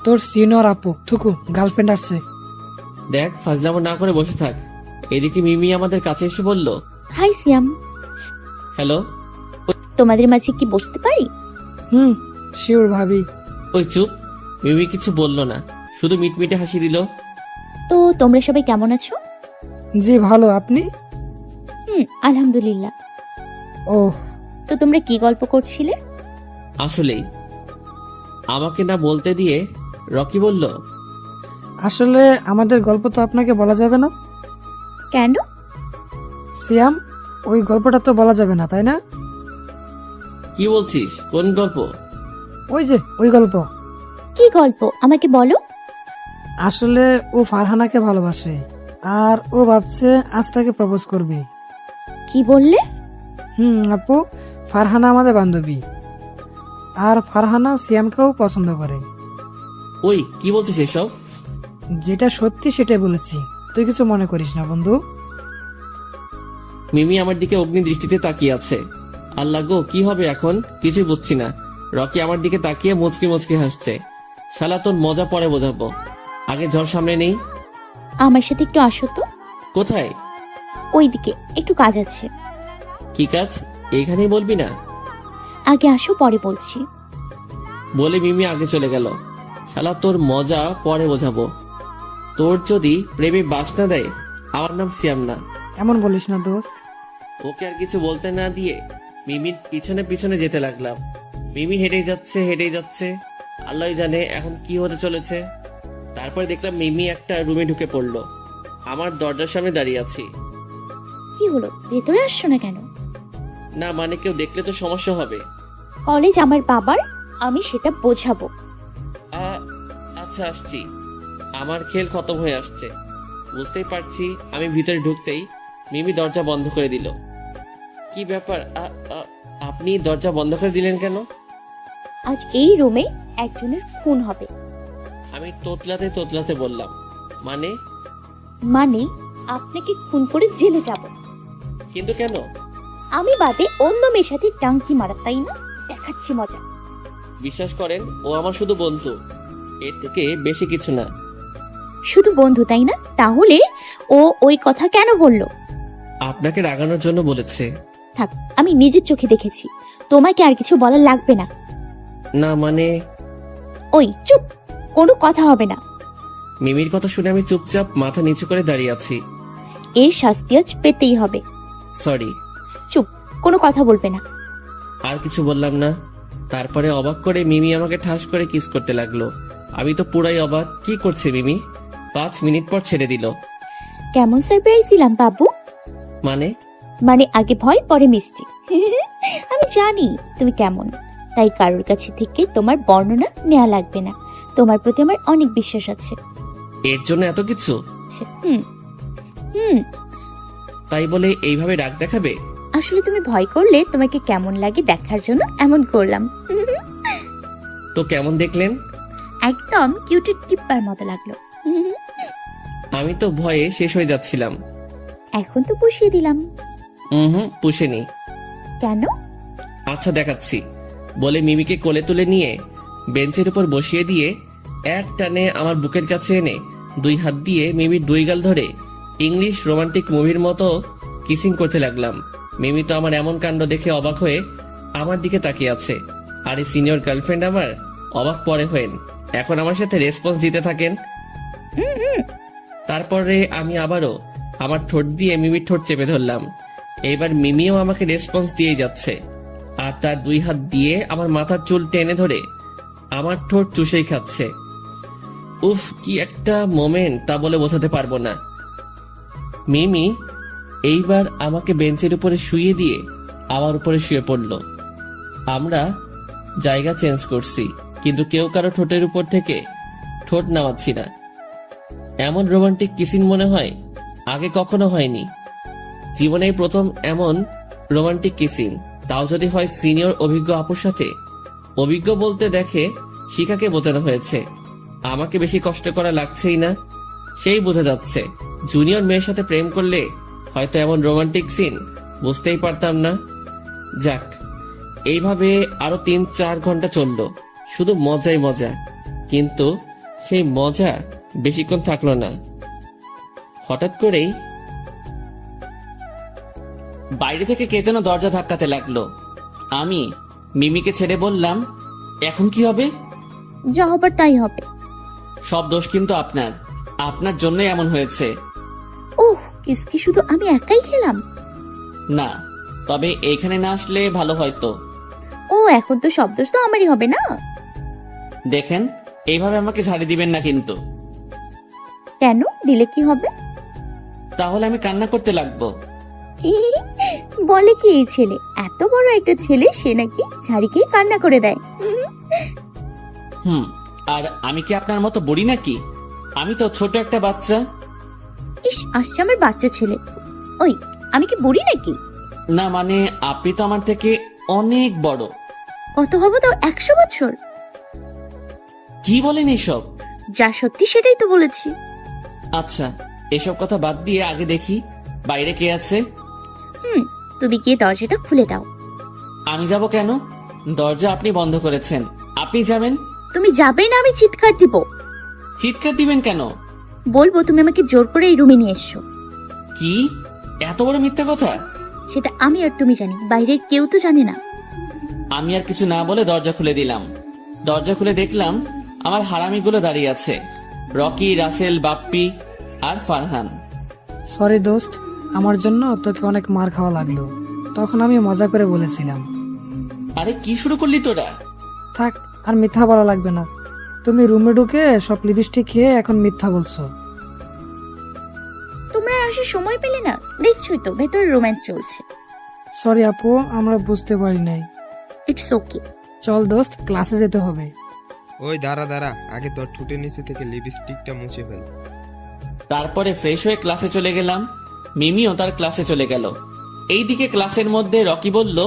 তোর সিনিয়র আপু থুকু গার্লফ্রেন্ড আসছে। দেখ, ফাজলামো না করে বসে থাক। এদিকে মিমি আমাদের কাছে এসে বলল, হাই সিয়াম, হ্যালো। তোমাদের মাঝে কি বসতে পারি? শিওর ভাবি। ওই চুপ। মিমি কিছু বলল না, শুধু মিটমিটে হাসি দিল। তো তোমরা সবাই কেমন আছো? জি ভালো, আপনি? আলহামদুলিল্লাহ। ও, তো তোমরা কি গল্প করছিলে? আসলেই আমাকে না বলতে দিয়ে রকি বলল, আসলে আমাদের গল্প তো আপনাকে বলা যাবে না। কেন? সিয়াম, ওই গল্পটা তো বলা যাবে না, তাই না? কি বলছিস? কোন গল্প? ওই যে ওই গল্প। কি গল্প আমাকে বলো। আসলে ও ফারহানাকে ভালোবাসে, আর ও ভাবছে আজ তাকে প্রপোজ করবে। কি বললে? আপু, ফারহানা আমাদের বান্ধবী, আর ফারহানা সিয়ামকেও পছন্দ করে। ওই কি বলছিস এসব? যেটা সত্যি সেটাই বলেছি, তুই কিছু মনে করিস না বন্ধু। মিমি আমার দিকে অগ্নি দৃষ্টিতে তাকিয়ে আছে। আল্লাহ গো, কি হবে এখন কিছুই বুঝছি না। রকি আমার দিকে তাকিয়ে মুচকি মুচকি হাসছে। শালা তোর মজা পরে বোঝাবো, আগে ঝড় সামনে নেই। আমার সাথে একটু আসো তো। কোথায়? ওইদিকে একটু কাজ আছে। কি কাজ? এইখানেই বলবি না? আগে আসো, পরে বলছি। বলে মিমি আগে চলে গেল। শালা তোর মজা পরে বোঝাবো। তোর যদি প্রেমে বাস না দেয়, আমার নাম সিয়াম না। এমন বলিস না দোস্ত। ওকে আর কিছু বলতে না দিয়ে মিমির পিছনে পিছনে যেতে লাগলাম। মিমি হেঁটেই যাচ্ছে। আল্লাহ জানে এখন কি হতে চলেছে। তারপরে দেখলাম মিমি একটা রুমে ঢুকে পড়লো। আমার দরজার সামনে দাঁড়িয়ে আছি। কি হলো, ভেতরে আসছো না কেন? না মানে কেউ দেখলে তো সমস্যা হবে। কলেজ আমার বাবার, আমি সেটা বোঝাবো। আচ্ছা আসছি। আমার খেল খতম হয়ে আসছে, বুঝতেই পারছি। আমি ভিতরে ঢুকতেই মিমি দরজা বন্ধ করে দিল। কি ব্যাপার? আপনি দরজা বন্ধ করে দিলেন কেন? আজ এই রুমে একজনের খুন হবে। আমি তোতলাতে তোতলাতে বললাম, মানে? মানে আপনাকে খুন করে জেলে যাব। কিন্তু কেন? আমি বাদে অন্য মেয়ের সাথে টাঙ্কি মারা, তাই না? দেখাচ্ছি মজা। বিশ্বাস করেন, ও আমার শুধু বন্ধু, এর থেকে বেশি কিছু না। শুধু বন্ধু, তাই না? তাহলে ও ওই কথা কেন বললো? আপনাকে রাগানোর জন্য বলেছে। থাক, আমি নিজের চোখে দেখেছি। তোমাকে আর কিছু বলা লাগবে না। না মানে? ওই চুপ, কোনো কথা হবে না। মিমির কথা শুনে আমি চুপচাপ মাথা নিচু করে দাঁড়িয়ে আছি। এর শাস্তি আজ পেতেই হবে। সরি। চুপ, কোনো কথা বলবে না। আর কিছু বললাম না। তারপরে অবাক করে মিমি আমাকে ঠাস করে কিস করতে লাগলো। আমি তো পুরাই অবাক, কি করছে মিমি? 5 মিনিট পর ছেড়ে দিল। কেমন সারপ্রাইজ দিলাম বাবু? মানে আগে ভয় পরে মিষ্টি। আমি জানি তুমি কেমন, তাই কারোর কাছে থেকে তোমার বর্ণনা নেওয়া লাগবে না। তোমার প্রতি আমার অনেক বিশ্বাস আছে। এর জন্য এত কিছু? হুম হুম তাই বলে এইভাবে রাগ দেখাবে? আসলে তুমি ভয় করলে তোমাকে কেমন লাগে দেখার জন্য এমন করলাম। তো কেমন দেখলেন? একদম কিউটের টিপ্পার মতো লাগলো। আমি তো ভয়ে শেষ হয়ে যাচ্ছিলাম। এখন তো পুষিয়ে দিলাম। পুষেনি। কেন? আচ্ছা দেখাচ্ছি। বলে মিমিকে কোলে তুলে নিয়ে বেঞ্চের উপর বসিয়ে দিয়ে এক টানে আমার বুকের কাছে এনে 2 হাত দিয়ে মিমির 2 গাল ধরে ইংলিশ রোমান্টিক মুভির মতো কিসিং করতে লাগলাম। মিমি তো আমার এমন কাণ্ড দেখে অবাক হয়ে আমার দিকে তাকিয়ে আছে। আর এই সিনিয়র গার্লফ্রেন্ড আমার অবাক পরে হয়েন এখন আমার সাথে রেসপন্স দিতে থাকেন। তারপরে আমি আবারও আমার ঠোঁট দিয়ে মিমির ঠোঁট চেপে ধরলাম। এবার মিমিও আমাকে রেসপন্স দিয়ে যাচ্ছে আর তার 2 হাত দিয়ে আমার মাথার চুল টেনে ধরে আমার ঠোঁট চুষেই খাচ্ছে। উফ, কি একটা মোমেন্ট তা বলে বোঝাতে পারবো না। মিমি এইবার আমাকে বেঞ্চের উপরে শুইয়ে দিয়ে আমার উপরে শুয়ে পড়ল। আমরা জায়গা চেঞ্জ করছি, কিন্তু কেউ কারো ঠোঁটের উপর থেকে ঠোঁট নামাচ্ছি না। এমন রোমান্টিক কিসিং মনে হয় আগে কখনো হয়নি। জীবনেই প্রথম এমন রোমান্টিক কিসিং, তাও যদি হয় সিনিয়র অভিজ্ঞ আপুর সাথে। অভিজ্ঞ বলতে দেখে শিখাকে বোঝানো হয়েছে, আমাকে বেশি কষ্ট করা লাগছেই না। সেই বোঝা যাচ্ছে জুনিয়র মেয়ের সাথে প্রেম করলে হয়তো এমন রোমান্টিক সিন বুঝতেই পারতাম না। যাক, এইভাবে আরো 3-4 ঘন্টা চলল, শুধু মজাই মজা। কিন্তু সেই মজা বেশিক্ষণ থাকলো না। হঠাৎ করেই বাইরে থেকে কে যেন দরজা ধাক্কাতে লাগলো। আমি মিমিকে ছেড়ে বললাম, এখন কি হবে? যা হবার তাই হবে। সব দোষ কিন্তু আপনার, আপনার জন্যই এমন হয়েছে। ওহ, কিসকি শুধু আমি একাই খেলাম? না, তবে এইখানে না আসলে ভালো হয়তো। ও, এখন তো সব দোষ তো আমারই হবে না? দেখেন, এইভাবে আমাকে ঝাড়ি দিবেন না কিন্তু। কেন? দিলে কি হবে? তাহলে আমি কান্না করতে লাগবো। বলে কি এই ছেলে? এত বড় একটা ছেলে, সে নাকি ঝাড়িকে কান্না করে দেয়? আর আমি কি আপনার মতো বুড়ি নাকি? আমি তো ছোট একটা বাচ্চা। ইস, আসছে আমার বাচ্চা ছেলে। ওই, আমি কি বুড়ি নাকি? না মানে, আপনি তো আমার থেকে অনেক বড়। কত হবো তাও? 100 বছর? কি বলেন এসব? যা সত্যি সেটাই তো বলেছি। আচ্ছা, এসব কথা বাদ দিয়ে আগে দেখি বাইরে কে আছে। তুমি গিয়ে দরজাটা খুলে দাও। আমি যাব কেন? দরজা আপনি বন্ধ করেছেন, আপনি যাবেন। তুমি যাবে না? আমি চিৎকার দিব। চিৎকার দিবেন কেন? বলবো তুমি আমাকে জোর করে এই রুমে নিয়ে এসছো। কি এত বড় মিথ্যা কথা? সেটা আমি আর তুমি জানি, বাইরের কেউ তো জানে না। আমি আর কিছু না বলে দরজা খুলে দিলাম। দরজা খুলে দেখলাম আমার হারামিগুলো দাঁড়িয়ে আছে, রকি, রাসেল, বাপ্পি আর ফারহান। সরি দোস্ত, আমার জন্য তোকে অনেক মার খাওয়া লাগলো। তখন আমি মজা করে বলেছিলাম। আরে কি শুরু করলি তোরা? থাক, আর মিথ্যা বলা লাগবে না। তুমি রুমে ঢুকে সব লিপস্টিক খেয়ে এখন মিথ্যা বলছো। তোমরা আসার সময় পেলে না? দেখছোই তো ভেতরে রোম্যান্স চলছে। সরি আপু, আমরা বুঝতে পারি নাই। It's okay. চল দোস্ত, ক্লাসে যেতে হবে। ওই দাঁড়া, আগে তোর ঠোঁটের নিচে থেকে লিপস্টিকটা মুছে ফেল। তারপরে ফ্রেশ হয়ে ক্লাসে চলে গেলাম। মিমিও তার ক্লাসে চলে গেল। এইদিকে ক্লাসের মধ্যে রকি বলল,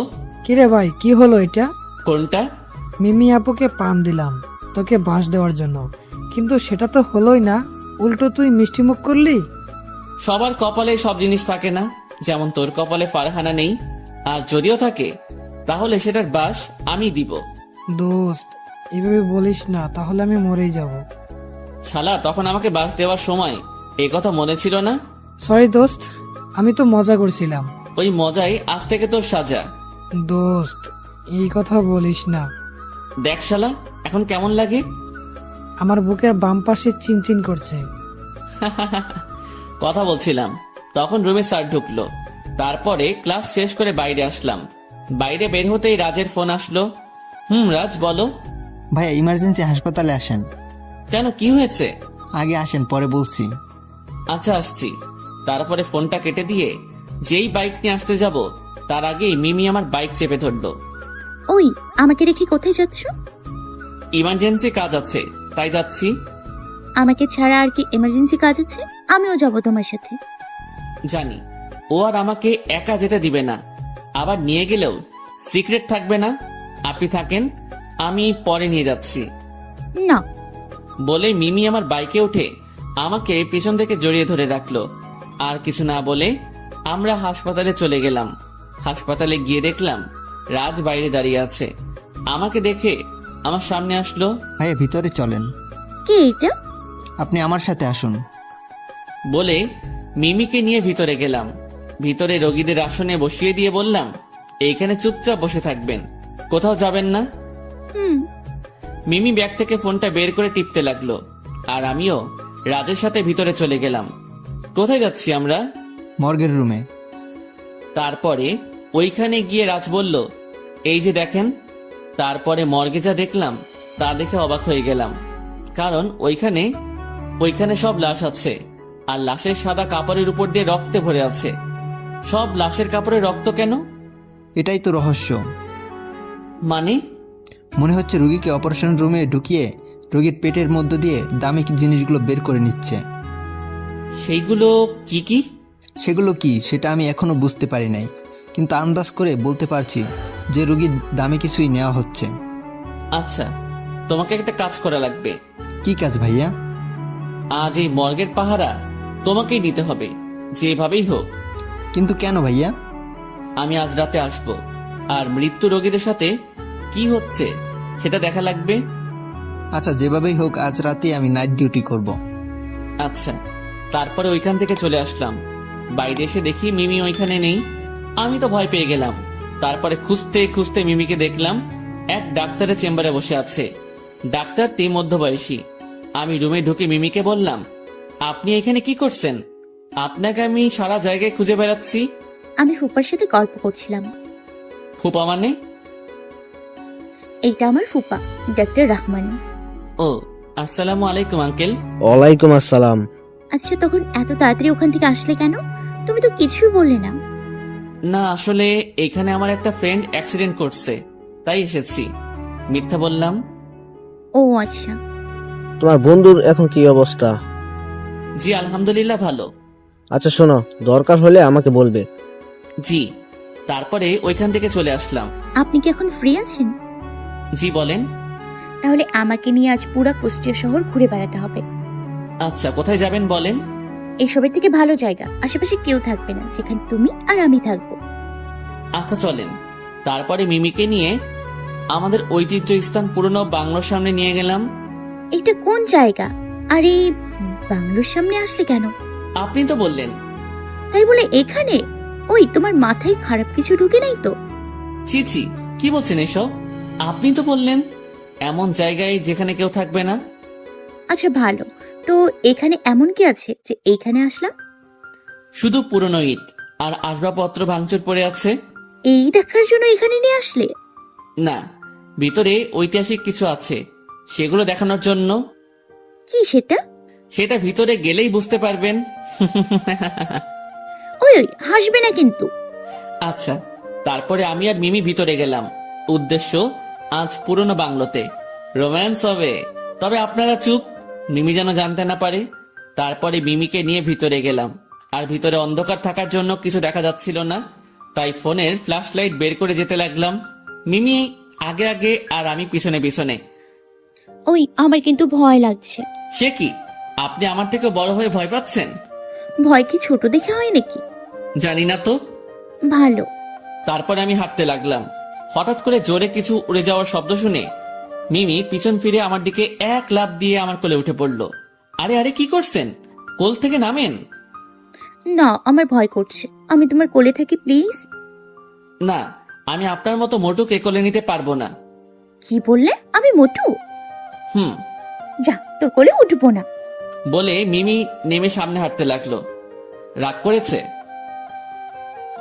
কিরে ভাই কি হলো এটা? কোনটা? মিমি আপুকে পান দিলাম তোকে বাঁশ দেওয়ার জন্য, কিন্তু সেটা তো হলোই না, উল্টো তুই মিষ্টি মুখ করলি। সবার কপালে সব জিনিস থাকে না, যেমন তোর কপালে ফারহানা নেই, আর যদিও থাকে তাহলে সেটার বাস আমি দিব। দোস্ত এভাবে বলিস না, তাহলে আমি মরেই যাব। শালা, তখন আমাকে বাস দেওয়ার সময় এই কথা মনে ছিল না? সরি দোস্ত, আমি তো মজা করছিলাম। ওই মজাই আজ থেকে তোর সাজা। দোস্ত এই কথা বলিস না। দেখ শালা, এখন কেমন লাগে? আমার বুকের বাম পাশে চিনচিন করছে। কথা বলছিলাম, তখন রুমে স্যার ঢুকলো। তারপরে ক্লাস শেষ করে বাইরে আসলাম। বাইরে বের হতেই রাজের ফোন আসলো। রাজ বলো। ভাইয়া ইমার্জেন্সি হাসপাতালে আসেন। কেন, কি হয়েছে? আগে আসেন পরে বলছি। আচ্ছা আসছি। তারপরে ফোনটা কেটে দিয়ে যেই বাইক নিয়ে আসতে যাব, তার আগেই মিমি আমার বাইক চেপে ধরলো। ওই আমাকে রেখে কোথায় যাচ্ছ? ইমার্জেন্সি কাজ আছে, তাই যাচ্ছি। আমাকে ছাড়া আর কি এমার্জেন্সি কাজ আছে? আমিও যাব তোমার সাথে। জানি ও আর আমাকে একা যেতে দিবে না, আবার নিয়ে গেলেও সিক্রেট থাকবে না। আপনি থাকেন, আমি পরে নিয়ে যাচ্ছি। না। বলে মিমি আমার বাইকে উঠে আমাকে পিছন থেকে জড়িয়ে ধরে রাখলো। আর কিছু না বলে আমরা হাসপাতালে চলে গেলাম। হাসপাতালে গিয়ে দেখলাম রাজ বাইরে দাঁড়িয়ে আছে। আমাকে দেখে আমার সামনে আসলো। ভাইয়া ভিতরে চলেন। কে এটা? আপনি আমার সাথে আসুন। বলে মিমিকে নিয়ে ভিতরে গেলাম। ভিতরে রোগীদের আসনে বসিয়ে দিয়ে বললাম, এইখানে চুপচাপ বসে থাকবেন, কোথাও যাবেন না। মিমি ব্যাগ থেকে ফোনটা বের করে টিপতে লাগলো, আর আমিও রাজের সাথে ভিতরে চলে গেলাম। কোথায় যাচ্ছি আমরা? মর্গের রুমে। তারপরে ওইখানে গিয়ে রাজ বলল, এই যে দেখেন। তারপরে মর্গে যা দেখলাম তা দেখে অবাক হয়ে গেলাম, কারণ ওইখানে সব লাশ আছে, আর লাশের সাদা কাপড়ের উপর দিয়ে রক্তে ভরে আছে। সব লাশের কাপড়ে রক্ত কেন? এটাই তো রহস্য। মানে? মনে হচ্ছে রোগীকে অপারেশন রুমে ঢুকিয়ে রোগীর পেটের মধ্য দিয়ে দামি জিনিসগুলো বের করে নিচ্ছে। সেইগুলো কি কি? সেগুলো কি সেটা আমি এখনো বুঝতে পারি নাই, কিন্তু আন্দাজ করে বলতে পারছি যে রোগীর দামি কিছুই নেওয়া হচ্ছে। আচ্ছা, তোমাকে একটা কাজ করা লাগবে। কি কাজ ভাইয়া? আজ এই মর্গের পাহারা তোমাকেই নিতে হবে, যেভাবেই হোক। কিন্তু কেন ভাইয়া? আমি আজ রাতে আসবো, আর মৃত্যু রোগীদের সাথে কি হচ্ছে সেটা দেখা লাগবে। আচ্ছা যেভাবেই হোক আজ রাতে আমি নাইট ডিউটি করব। আচ্ছা। তারপরে ওইখান থেকে চলে আসলাম। বাইরে এসে দেখি মিমি ওইখানে নেই। আমি তো ভয় পেয়ে গেলাম। তারপরে খুঁজতে খুঁজতে মিমিকে দেখলাম এক ডাক্তারের চেম্বারে বসে আছে। ডাক্তারটি মধ্যবয়সী। আমি রুমে ঢুকে মিমিকে বললাম, আপনি এখানে কি করছেন? আপনাকে আমি সারা জায়গায় খুঁজে বেড়াচ্ছি। আমি ফুপার সাথে গল্প করছিলাম। ফুপা মানে? এইটা আমার ফুপা, ডাক্তার রহমান। ও, আসসালামু আলাইকুম আঙ্কেল। ওয়ালাইকুম আসসালাম। আচ্ছা তখন এত তাড়াতাড়ি ওখান থেকে আসলে কেন? তুমি তো কিছুই বললে না। না, আসলে এখানে আমার একটা ফ্রেন্ড অ্যাক্সিডেন্ট করছে, তাই এসেছি। মিথ্যা বললাম। ও আচ্ছা। তোমার বন্ধুর এখন কি অবস্থা? জি আলহামদুলিল্লাহ ভালো। আচ্ছা শোনো, দরকার হলে আমাকে বলবে। জি। তারপরে ওইখান থেকে চলে আসলাম। আপনি কি এখন ফ্রি আছেন? জি বলেন। তাহলে আমাকে নিয়ে আজ পুরা কুষ্টিয়া শহর ঘুরে বেড়াতে হবে। আচ্ছা, কোথায় যাবেন বলেন। এসবের থেকে ভালো জায়গা, আশেপাশে কেউ থাকবে না, যেখানে তুমি আর আমি থাকবো। আচ্ছা চলেন। তারপরে মিমিকে নিয়ে আমাদের ঐতিহ্য স্থান পুরনো বাংলোর সামনে নিয়ে গেলাম। এটা কোন জায়গা? আরে বাংলোর সামনে আসলে কেন? আপনি তো বললেন। তাই বলে এখানে? ওই তোমার মাথায় খারাপ কিছু ঢুকে নাই তো? ছি ছি, কি বলছেন এসব? আপনি তো বললেন এমন জায়গায় যেখানে কেউ থাকবে না। আচ্ছা ভালো, তো এখানে এমন কি আছে যে এইখানে আসলাম? শুধু পুরনো ইট আর আসবাবপত্র ভাঙচুর পড়ে আছে। এই দেখার জন্য এখানে নিয়ে আসলে? না, ভিতরে ঐতিহাসিক কিছু আছে, সেগুলো দেখানোর জন্য। কি সেটা? সেটা ভিতরে গেলেই বুঝতে পারবেন। ওই ওই হাসবে না কিন্তু। আচ্ছা। তারপরে আমি আর মিমি ভিতরে গেলাম। উদ্দেশ্য আজ পুরনো বাংলোতে রোম্যান্স হবে, তবে আপনারা চুপ, মিমি যেন জানতে না পারে। তারপরে মিমিকে নিয়ে ভিতরে গেলাম, আর ভিতরে অন্ধকার থাকার জন্য কিছু দেখা যাচ্ছিল না। তাই ফোনের ফ্ল্যাশ লাইট বের করে যেতে লাগলাম। মিমি আগে আগে আর আমি পিছনে পিছনে। ওই আমার কিন্তু ভয় লাগছে। সে কি, আপনি আমার থেকে বড় হয়ে ভয় পাচ্ছেন? ভয় কি ছোট দেখে হয় নাকি? জানি না তো। ভালো। তারপরে আমি হাঁটতে লাগলাম। হঠাৎ করে জোরে কিছু উড়ে যাওয়ার শব্দ শুনে মিমি পিছন ফিরে আমার দিকে এক লাফ দিয়ে আমার কোলে উঠে পড়ল। আরে আরে, কি করছেন? কোল থেকে নামেন। না, আমার ভয় করছে। আমি তোমার কোলে থাকি প্লিজ। না, আমি আপনার মতো মোটুকে কোলে নিতে পারবো না। কি বললে? আমি মোটু? হুম। যা, তোর কোলে উঠবো না। বলে মিমি নেমে সামনে হাঁটতে লাগলো। রাগ করেছে?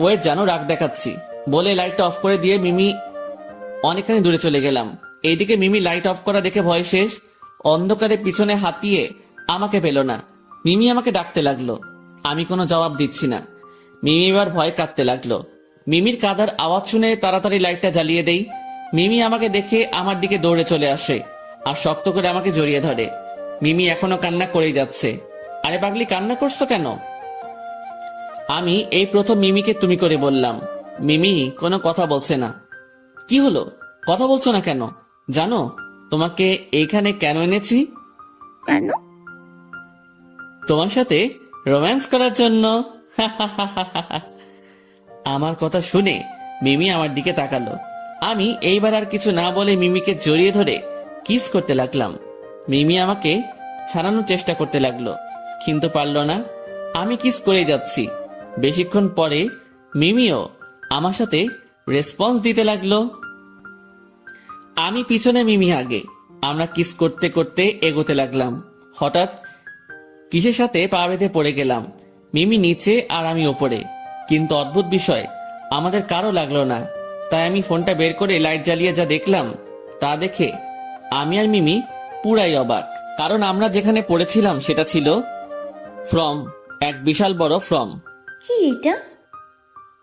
ওয়েট, জানো রাগ দেখাচ্ছি। বলে লাইটটা অফ করে দিয়ে মিমি অনেকখানি দূরে চলে গেলাম। এইদিকে মিমি লাইট অফ করা দেখে ভয় শেষ। অন্ধকারে পিছনে হাতিয়ে আমাকে পেল না। মিমি আমাকে ডাকতে লাগলো। আমি কোনো জবাব দিচ্ছি না। মিমি এবার ভয় কাঁদতে লাগলো। মিমির কাঁদার আওয়াজ শুনে তাড়াতাড়ি লাইটটা জ্বালিয়ে দেই। মিমি আমাকে দেখে আমার দিকে দৌড়ে চলে আসে আর শক্ত করে আমাকে জড়িয়ে ধরে। মিমি এখনো কান্না করেই যাচ্ছে। আরে পাগলি, কান্না করছো কেন? আমি এই প্রথম মিমিকে তুমি করে বললাম। মিমি কোনো কথা বলছে না। কি হলো, কথা বলছো না কেন? জানো তোমাকে এইখানে কেন এনেছি? কেন? তোমার সাথে রোম্যান্স করার জন্য। আমার কথা শুনে মিমি আমার দিকে তাকালো। আমি এইবার আর কিছু না বলে মিমিকে জড়িয়ে ধরে কিস করতে লাগলাম। মিমি আমাকে ছাড়ানোর চেষ্টা করতে লাগলো, কিন্তু পারলো না। আমি কিস করে যাচ্ছি। বেশিক্ষণ পরে মিমিও আমার সাথে রেসপন্স দিতে লাগলো। আমি পিছনে, মিমি আগে। আমরা কিস করতে করতে এগোতে লাগলাম। হঠাৎ কিসের সাথে পা বেঁধে পড়ে গেলাম। মিমি নিচে আর আমি ওপরে, কিন্তু অদ্ভুত বিষয় আমাদের কারো লাগলো না। তাই আমি ফোনটা বের করে লাইট জ্বালিয়ে যা দেখলাম তা দেখে আমি আর মিমি পুরাই অবাক। কারণ আমরা যেখানে পড়েছিলাম সেটা ছিল ফ্রম, এক বিশাল বড় ফ্রম। কি এটা?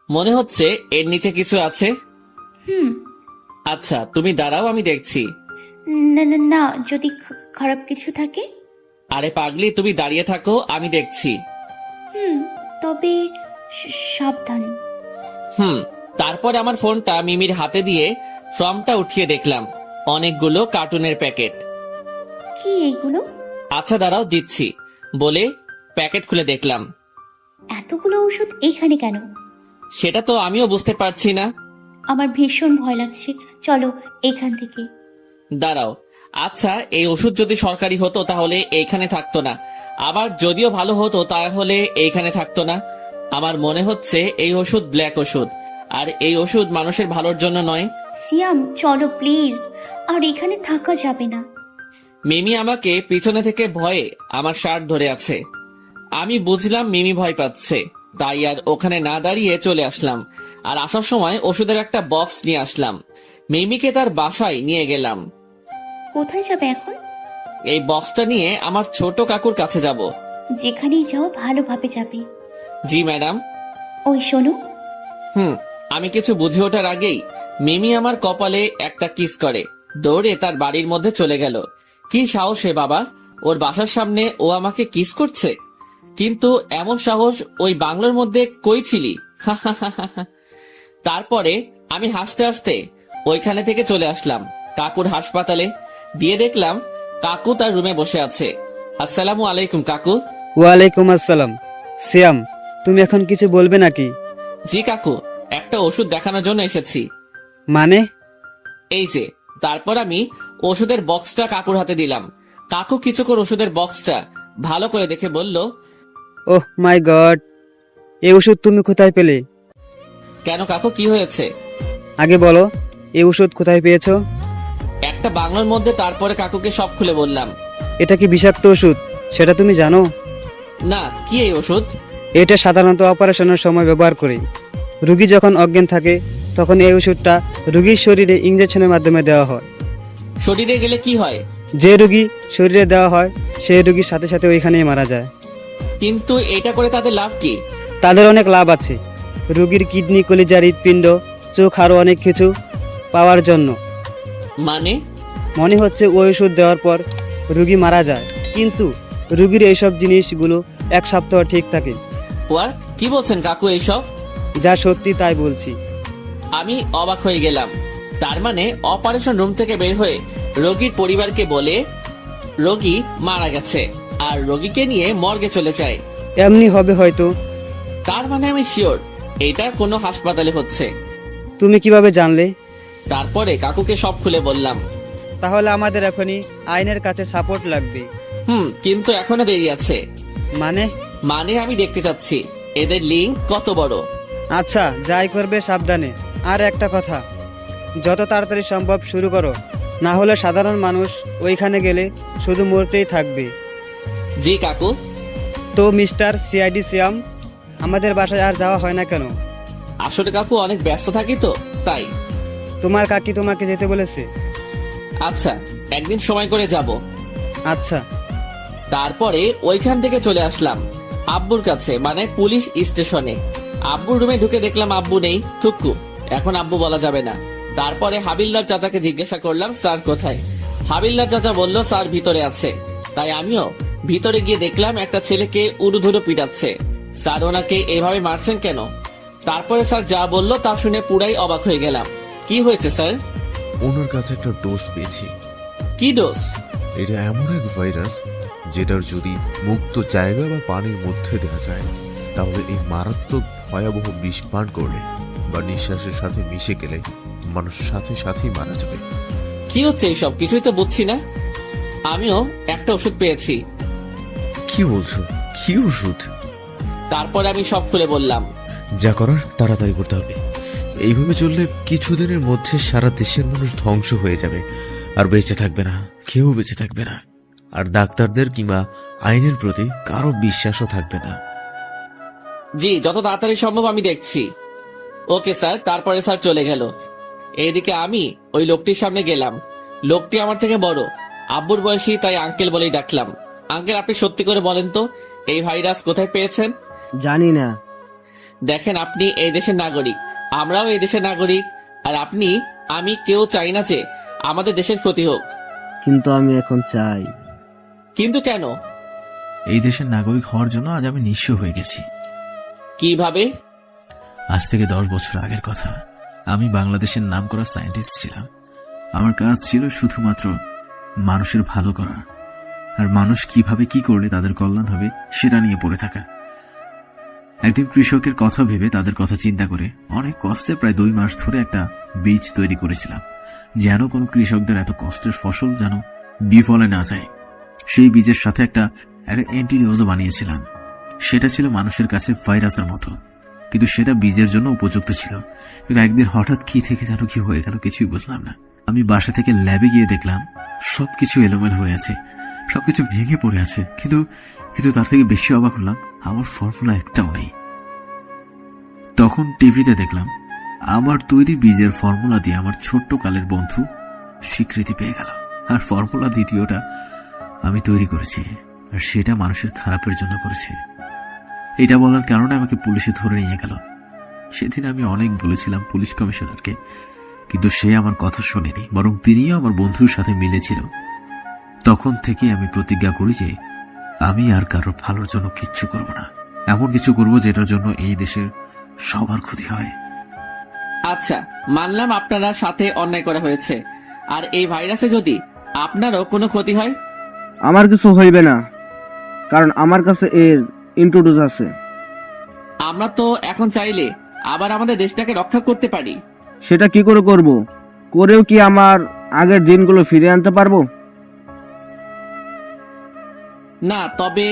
মনে হচ্ছে এর নিচে কিছু আছে। হুম। আচ্ছা তুমি দাঁড়াও, আমি দেখছি। না না না, যদি খারাপ কিছু থাকে। আরে পাগলি, তুমি দাঁড়িয়ে থাকো, আমি দেখছি। হুম, তবে সাবধান। তারপর আমার ফোনটা মিমির হাতে দিয়ে ফর্মটা উঠিয়ে দেখলাম অনেকগুলো কার্টুনের প্যাকেট। কি এগুলো? আচ্ছা দাঁড়াও, দিচ্ছি। বলে প্যাকেট খুলে দেখলাম। এতগুলো ওষুধ এখানে কেন? সেটা তো আমিও বুঝতে পারছি না। আমার ভীষণ ভয় লাগছে। চলো এখান থেকে। দাঁড়াও, আচ্ছা এই ওষুধ যদি সরকারি হতো তাহলে এইখানে থাকতো না, আবার যদিও ভালো হতো তাহলে এইখানে থাকতো না। আমার মনে হচ্ছে এই ওষুধ ব্ল্যাক ওষুধ, আর এই ওষুধ মানুষের ভালোর জন্য নয়। সিয়াম চলো প্লিজ, আর এখানে থাকা যাবে না। মিমি আমাকে পিছনে থেকে ভয়ে আমার শার্ট ধরে আছে। আমি বুঝলাম মিমি ভয় পাচ্ছে, তাই আর ওখানে না দাঁড়িয়ে চলে আসলাম। আর আসার সময় ওষুধের একটা বক্স নিয়ে আসলাম। মিমিকে তার বাসায় নিয়ে গেলাম। কোথায় যাবে এখন? এই বক্সটা নিয়ে আমার ছোট কাকুর কাছে যাব। যেখানেই যাও ভালোভাবে যাবে। জি ম্যাডাম। ওই শোনো। আমি কিছু বুঝে ওঠার আগেই মিমি আমার কপালে একটা কিস করে দৌড়ে তার বাড়ির মধ্যে চলে গেল। কি সাহস হে বাবা, ওর বাসার সামনে ও আমাকে কিস করছে। কিন্তু এমন সাহস ওই বাংলোর মধ্যে কই ছিলি? তারপরে আমি হাসতে হাসতে ওইখানে থেকে চলে আসলাম কাকুর হাসপাতালে। দিয়ে দেখলাম কাকু তার রুমে বসে আছে। আসসালামু আলাইকুম কাকু। ওয়ালাইকুম আসসালাম। সিয়াম, তুমি এখন কিছু বলবে নাকি? জি কাকু, একটা ওষুধ দেখানোর জন্য এসেছি। মানে? এই যে। তারপর আমি ওষুধের বক্সটা কাকুর হাতে দিলাম। কাকু কিছুক্ষণ ওষুধের বক্সটা ভালো করে দেখে বলল, ওহ মাই গড, এই ওষুধ তুমি কোথায় পেলে? কেন কাকু, কি হয়েছে? আগে বলো, এই ওষুধ কোথায় পেয়েছো? একটা বাংলোর মধ্যে। তারপরে কাকুকে সব খুলে বললাম। এটা কি বিষাক্ত ওষুধ সেটা তুমি জানো? না, কি এই ওষুধ? এটা সাধারণত অপারেশনের সময় ব্যবহার করে। রোগী যখন অজ্ঞান থাকে তখন এই ওষুধটা রোগীর শরীরে ইনজেকশনের মাধ্যমে দেওয়া হয়। শরীরে গেলে কি হয়? যে রোগী শরীরে দেওয়া হয় সেই রোগীর সাথে সাথে ওইখানেই মারা যায়। কিন্তু এটা করে তাদের লাভ কি? তাদের অনেক লাভ আছে। রোগীর কিডনি, কলিজা, হৃৎপিণ্ড, চোখ আরো অনেক কিছু পাওয়ার জন্য। মানে? মনে হচ্ছে ওই ওষুধ দেওয়ার পর রোগী মারা যায়, কিন্তু রোগীর এইসব জিনিসগুলো 1 সপ্তাহ ঠিক থাকে। কি বলছেন কাকু এইসব? যা সত্যি তাই বলছি। আমি অবাক হয়ে গেলাম। তার মানে অপারেশন রুম থেকে বের হয়ে রোগীর পরিবারকে বলে রোগী মারা গেছে আর রোগীকে নিয়ে মর্গে চলে যায়। এমনি হবে হয়তো। তার মানে আমি শিওর এটা কোনো হাসপাতালে হচ্ছে। তুমি কিভাবে জানলে? তারপরে কাকুকে সব খুলে বললাম। তাহলে আমাদের এখনই আইনের কাছে সাপোর্ট লাগবে। কিন্তু এখনো দেরি আছে। মানে আমি দেখতে চাচ্ছি এদের লিঙ্ক কত বড়। আচ্ছা, যাই করবে সাবধানে। আর একটা কথা, যত তাড়াতাড়ি সম্ভব শুরু করো, না হলে সাধারণ মানুষ ওইখানে গেলে শুধু মরতেই থাকবে। জি কাকু। তো মিস্টার সিআইডি সিয়াম, আমাদের বাসায় আর যাওয়া হয় না কেন? আসলে কাকু অনেক ব্যস্ত থাকি তো তাই। তোমার কাকি তোমাকে যেতে বলেছে? আচ্ছা, একদিন সময় করে যাব। আচ্ছা। তারপরে ওইখান থেকে চলে আসলাম আব্বুর কাছে, মানে পুলিশ স্টেশনে। আব্বুর রুমে ঢুকে দেখলাম আব্বু নেই। থুক্কু, এখন আব্বু বলা যাবে না। তারপরে হাবিলদার চাচাকে জিজ্ঞাসা করলাম স্যার কোথায়। হাবিলদার চাচা বলল স্যার ভিতরে আছে। তাই আমিও ভিতরে গিয়ে দেখলাম একটা ছেলেকে উড়ুধুরু পিটাচ্ছে। স্যার ওনাকে এভাবে মারছেন কেন? তারপরে স্যার যা বলল তা শুনে পুরাই অবাক হয়ে গেলাম। কি হয়েছে স্যার? ওনার কাছে একটা ডোজ পেয়েছি। কি ডোজ? এটা এমন এক ভাইরাস যেটার যদি মুক্ত জায়গা বা পানির মধ্যে দেওয়া যায় তাহলে এই মারাত্মক ভয়াবহ বিষ পান করলে বা নিঃশ্বাসের সাথে মিশে গেলে মানুষ সাথে সাথেই মারা যাবে। কি হচ্ছে এইসব? কিছুই তো বুঝছি না। আমিও একটা ওষুধ পেয়েছি। কি বলছো? কি ওষুধ? তারপর আমি সব খুলে বললাম। যা করার তাড়াতাড়ি করতে হবে। এইভাবে চললে কিছুদিনের মধ্যে সারা দেশের মানুষ ধ্বংস হয়ে যাবে, আর বেঁচে থাকবে না, কেউ বেঁচে থাকবে না। আর ডাক্তারদের কিংবা আইনের প্রতি কারো বিশ্বাসও থাকবে না। জি, যত তাড়াতাড়ি সম্ভব আমি দেখছি। Okay sir. তারপরে স্যার চলে গেল। এইদিকে আমি ওই লোকটির সামনে গেলাম। লোকটি আমার থেকে বড়, আব্বুর বয়সী, তাই আঙ্কেল বলেই ডাকলাম। আঙ্কেল, আপনি সত্যি করে বলেন তো এই ভাইরাস কোথায় পেয়েছেন? জানি না। দেখেন, আপনি এই দেশের নাগরিক, আমরাও এই দেশের নাগরিক, আর আমি কেউ চাই না যে আমাদের দেশের ক্ষতি হোক। কিন্তু আমি এখন চাই। কিন্তু কেন? এই দেশের নাগরিক হওয়ার জন্য আজ আমি নিঃস্ব হয়ে গেছি। কিভাবে? আজ থেকে 10 বছর আগের কথা। আমি বাংলাদেশের নামকরা সায়েন্টিস্ট ছিলাম। আমার কাজ ছিল শুধুমাত্র মানুষের ভালো করা, আর মানুষ কিভাবে কি করলে তাদের কল্যাণ হবে সেটা নিয়ে পড়ে থাকা। একদিন কৃষকের কথা ভেবে, তাদের কথা চিন্তা করে অনেক কষ্টে প্রায় 2 মাস ধরে একটা বীজ তৈরি করেছিলাম, যেন কোনো কৃষকদের এত কষ্টের ফসল যেন বিফলে না যায়। সেই বীজের সাথে একটা অ্যান্টিডোজও বানিয়েছিলাম। সেটা ছিল মানুষের কাছে ভাইরাসের মতো, কিন্তু সেটা বীজের জন্য উপযুক্ত ছিল। কিন্তু একদিন হঠাৎ কি থেকে যেন কি হয়ে গেল, কিছুই বুঝলাম না। আমি বাসা থেকে ল্যাবে গিয়ে দেখলাম সবকিছু এলোমেলো হয়ে আছে, সবকিছু ভেঙে পড়ে আছে। কিন্তু তার থেকে বেশি অবাক হলাম, আমার ফর্মুলা একটাও নেই। তখন টিভিতে দেখলাম আমার তৈরি বীজের ফর্মুলা দিয়ে আমার ছোট্ট কালের বন্ধু স্বীকৃতি পেয়ে গেল। আর ফর্মুলা দ্বিতীয়টা আমি তৈরি করেছি, আর সেটা মানুষের খারাপের জন্য করেছি। এটা বলার কারণে আমাকে পুলিশে ধরে নিয়ে গেল। সেদিন আমি অনেক বলেছিলাম পুলিশ কমিশনারকে, কিন্তু সে আমার কথা শোনেনি, বরং তিনিও আমার বন্ধুর সাথে মিলেছিল। তখন থেকে আমি প্রতিজ্ঞা করি যে আমি আর কারো ভালোর জন্য কিচ্ছু করব না। এমন কিছু করব যেটার জন্য এই দেশের সবার ক্ষতি হয়। আচ্ছা, মানলাম আপনারা সাথে অন্যায় করা হয়েছে, আর এই ভাইরাসে যদি আপনারও কোনো ক্ষতি হয়? আমার কিছু হইবে না, কারণ আমার কাছে এর ইন্ট্রোডোজ আছে। আমরা তো এখন চাইলে আবার আমাদের দেশটাকে রক্ষা করতে পারি। সেটা কি করে করব? করেও কি আমার আগের দিনগুলো ফিরে আনতে পারবো? না, তবে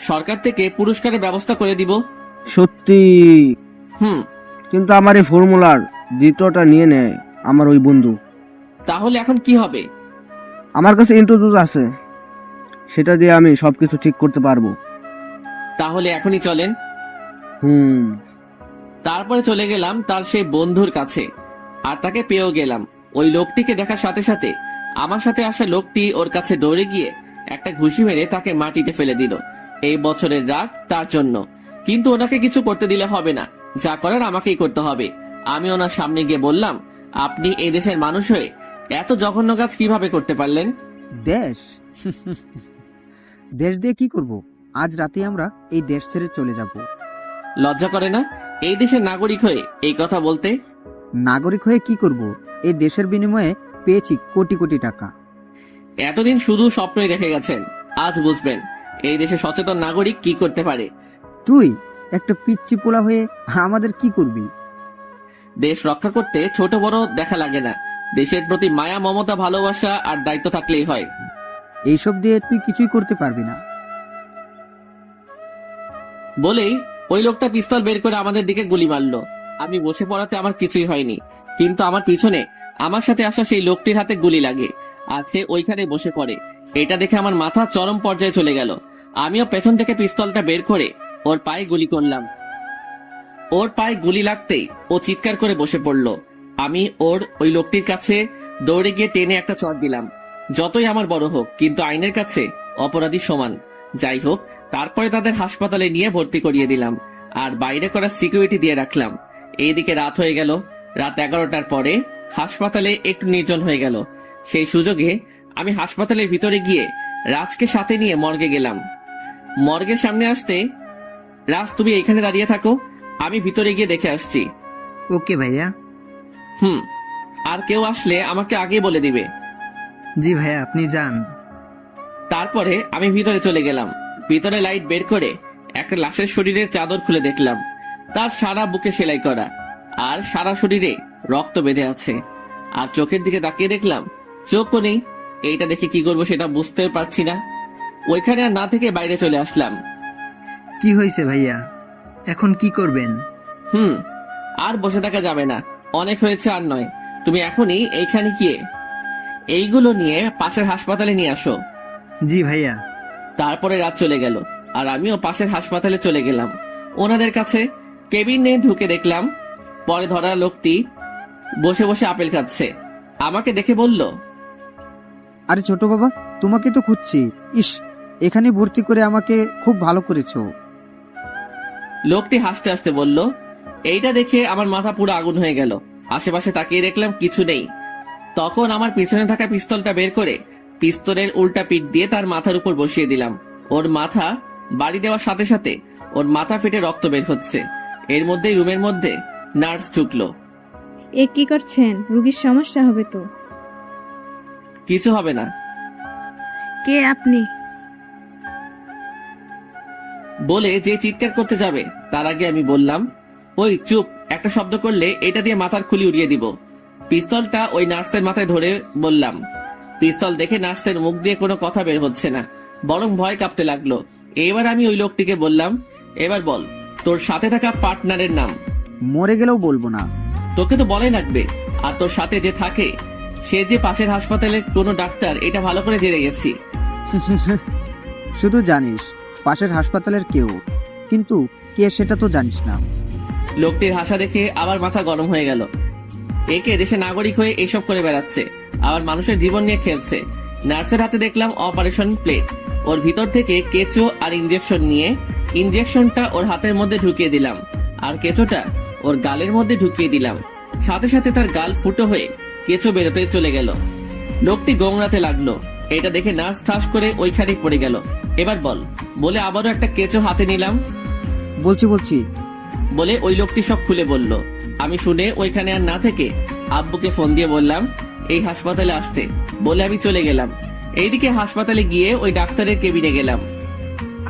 সরকার থেকে পুরস্কারের ব্যবস্থা করে দিব। সত্যি? কিন্তু আমার এই ফর্মুলার দ্বিতীয়টা নিয়ে নেয় আমার ওই বন্ধু। তাহলে এখন কি হবে? আমার কাছে ইন্ট্রোডোজ আছে, সেটা দিয়ে আমি সবকিছু ঠিক করতে পারবো। তাহলে এখনই চলেন। তারপরে চলে গেলাম তার সেই বন্ধুর কাছে, আর তাকে পেয়েও গেলাম। ওই লোকটিকে দেখার সাথে সাথে আমার সাথে আসা লোকটি ওর কাছে দৌড়ে গিয়ে একটা ঘুষি মেরে তাকে মাটিতে ফেলে দিল। এই বছরের রাগ তার জন্য। কিন্তু ওনাকে কিছু করতে দিলে হবে না, যা করার আমাকেই করতে হবে। আমি ওনার সামনে গিয়ে বললাম, আপনি এই দেশের মানুষ হয়ে এত জঘন্য কাজ কিভাবে করতে পারলেন? দেশ দেশ দিয়ে কি করব? আজ রাতে আমরা এই দেশ ছেড়ে চলে যাব। লজ্জা করে না? এই দেশের নাগরিক হয়ে এই কথা বলতে? নাগরিক হয়ে কি করব? এই দেশের বিনিময়ে পেয়েছি কোটি কোটি টাকা। এতদিন শুধু স্বপ্নই রেখে গেছেন, আজ বুঝবেন এই দেশে সচেতন নাগরিক কি করতে পারে। তুই একটা পিচ্চি পোলা হয়ে আমাদের কি করবি? দেশ রক্ষা করতে ছোট বড় দেখা লাগে না, দেশের প্রতি মায়া মমতা ভালোবাসা আর দায়িত্ব থাকলেই হয়। এইসব দিয়ে তুই কিছুই করতে পারবি না। বলেই ওই লোকটা পিস্তল বের করে আমাদের দিকে গুলি মারলো। আমি বসে পড়াতে আমার কিছুই হয়নি, কিন্তু আমার পিছনে আমার সাথে আসা সেই লোকটির হাতে গুলি লাগে আর সে ওইখানে বসে পড়ে। এটা দেখে আমার মাথা চরম পর্যায়ে চলে গেল। আমিও পেছন থেকে পিস্তলটা বের করে ওর পায়ে গুলি করলাম। ওর পায়ে গুলি লাগতেই ও চিৎকার করে বসে পড়লো। আমি ওই লোকটির কাছে দৌড়ে গিয়ে টেনে একটা চড় দিলাম। যতই আমার বড় হোক, কিন্তু আইনের কাছে অপরাধী সমান। যাই হোক, তারপরে তাদের হাসপাতালে নিয়ে ভর্তি করিয়ে দিলাম আর বাইরে করা সিকিউরিটি দিয়ে রাখলাম। এইদিকে রাত হয়ে গেল। রাত 11টার পরে হাসপাতালে একটু নির্জন হয়ে গেল। সেই সুযোগে আমি হাসপাতালের ভিতরে গিয়ে রাজকে সাথে নিয়ে মর্গে গেলাম। মর্গের সামনে আসতে, রাজ তুমি এখানে দাঁড়িয়ে থাকো, আমি ভিতরে গিয়ে দেখে আসছি। ওকে ভাইয়া। আর কেউ আসলে আমাকে আগে বলে দিবে। জি ভাইয়া, আপনি যান। তারপরে আমি ভিতরে চলে গেলাম। ভিতরে লাইট বের করে একটা লাশের শরীরের চাদর খুলে দেখলাম। তার সারা বুকে সেলাই করা আর সারা শরীরে রক্ত বেঁধে আছে। আর চোখের দিকে তাকিয়ে দেখলাম চোখও নেই। এইটা দেখে কি করবো সেটা বুঝতে পারছি না। ওইখানে আর না থেকে বাইরে চলে আসলাম। কি হয়েছে ভাইয়া, এখন কি করবেন? আর বসে থাকা যাবে না, অনেক হয়েছে আর নয়। তুমি এখনই এইখানে গিয়ে এইগুলো নিয়ে পাশের হাসপাতালে নিয়ে আসো। জি ভাইয়া। তারপরে রাত চলে গেল আর আমিও পাশের হাসপাতালে চলে গেলাম। ওনাদের কাছে কেবিনে ঢুকে দেখলাম পরে ধরা লোকটি বসে বসে আপেল খাচ্ছে। আমাকে দেখে বলল, আরে ছোট বাবা, তোমাকে তো খুঁজছি। ইস, এখানে ভর্তি করে আমাকে খুব ভালো করেছো। লোকটি হাসতে হাসতে বলল। এইটা দেখে আমার মাথা পুরো আগুন হয়ে গেল। আশেপাশে তাকিয়ে দেখলাম কিছু নেই। তখন আমার পিছনে থাকা পিস্তলটা বের করে পিস্তলের উল্টা পিঠ দিয়ে তার মাথার উপর বসিয়ে দিলাম। ওর মাথা বাড়ি দেওয়ার সাথে সাথে ওর মাথা ফেটে রক্ত বের হচ্ছে। এর মধ্যেই রুমের মধ্যে নার্স ঢুকলো। এ কি করছেন? রুগীর সমস্যা হবে তো। কিছু হবে না। কে আপনি? বলে যে চিৎকার করতে যাবে তার আগে আমি বললাম, ওই চুপ, একটা শব্দ করলে এটা দিয়ে মাথার খুলি উড়িয়ে দিব। পিস্তলটা ওই নার্সের মাথায় ধরে বললাম। পিস্তল দেখে নার্সের মুখ দিয়ে কোনো কথা বের হচ্ছে না, বরং ভয় কাঁপতে লাগলো। এবার আমি ওই লোকটিকে বললাম, এবার বল তোর সাথে থাকা পার্টনারের নাম। মরে গেলেও বলবো না। তোকে তো বলাই লাগবে। আর তোর সাথে যে থাকে সে যে পাশের হাসপাতালের কোনো ডাক্তার, এটা ভালো করে জেনে গেছি। শুধু জানিস পাশের হাসপাতালের কেউ, কিন্তু কে সেটা তো জানিস না। লোকটির হাসা দেখে আবার মাথা গরম হয়ে গেল। একে দেশে নাগরিক হয়ে এসব করে বেড়াচ্ছে, আবার মানুষের জীবন নিয়ে খেলছে। নার্সের হাতে দেখলাম অপারেশন প্লেট। ওর ভিতর থেকে কেঁচো আর ইঞ্জেকশন নিয়ে ইঞ্জেকশনটা ওর হাতের মধ্যে ঢুকিয়ে দিলাম আর কেঁচোটা ওর গালের মধ্যে ঢুকিয়ে দিলাম। সাথে সাথে তার গাল ফুটো হয়ে কেঁচো বেরোতে চলে গেল। লোকটি গোংরাতে লাগলো। এটা দেখে নার্স ঠাস করে ওইখানে পড়ে গেল। এবার বল বলে আবারও একটা কেঁচো হাতে নিলাম। বলছি বলে ওই লোকটি সব খুলে বলল। আমি শুনে ওইখানে আর না থেকে আব্বুকে ফোন দিয়ে বললাম এই হাসপাতালে আসতে, বলে আমি চলে গেলাম। এইদিকে হাসপাতালে গিয়ে ওই ডাক্তারের কেবিনে গেলাম।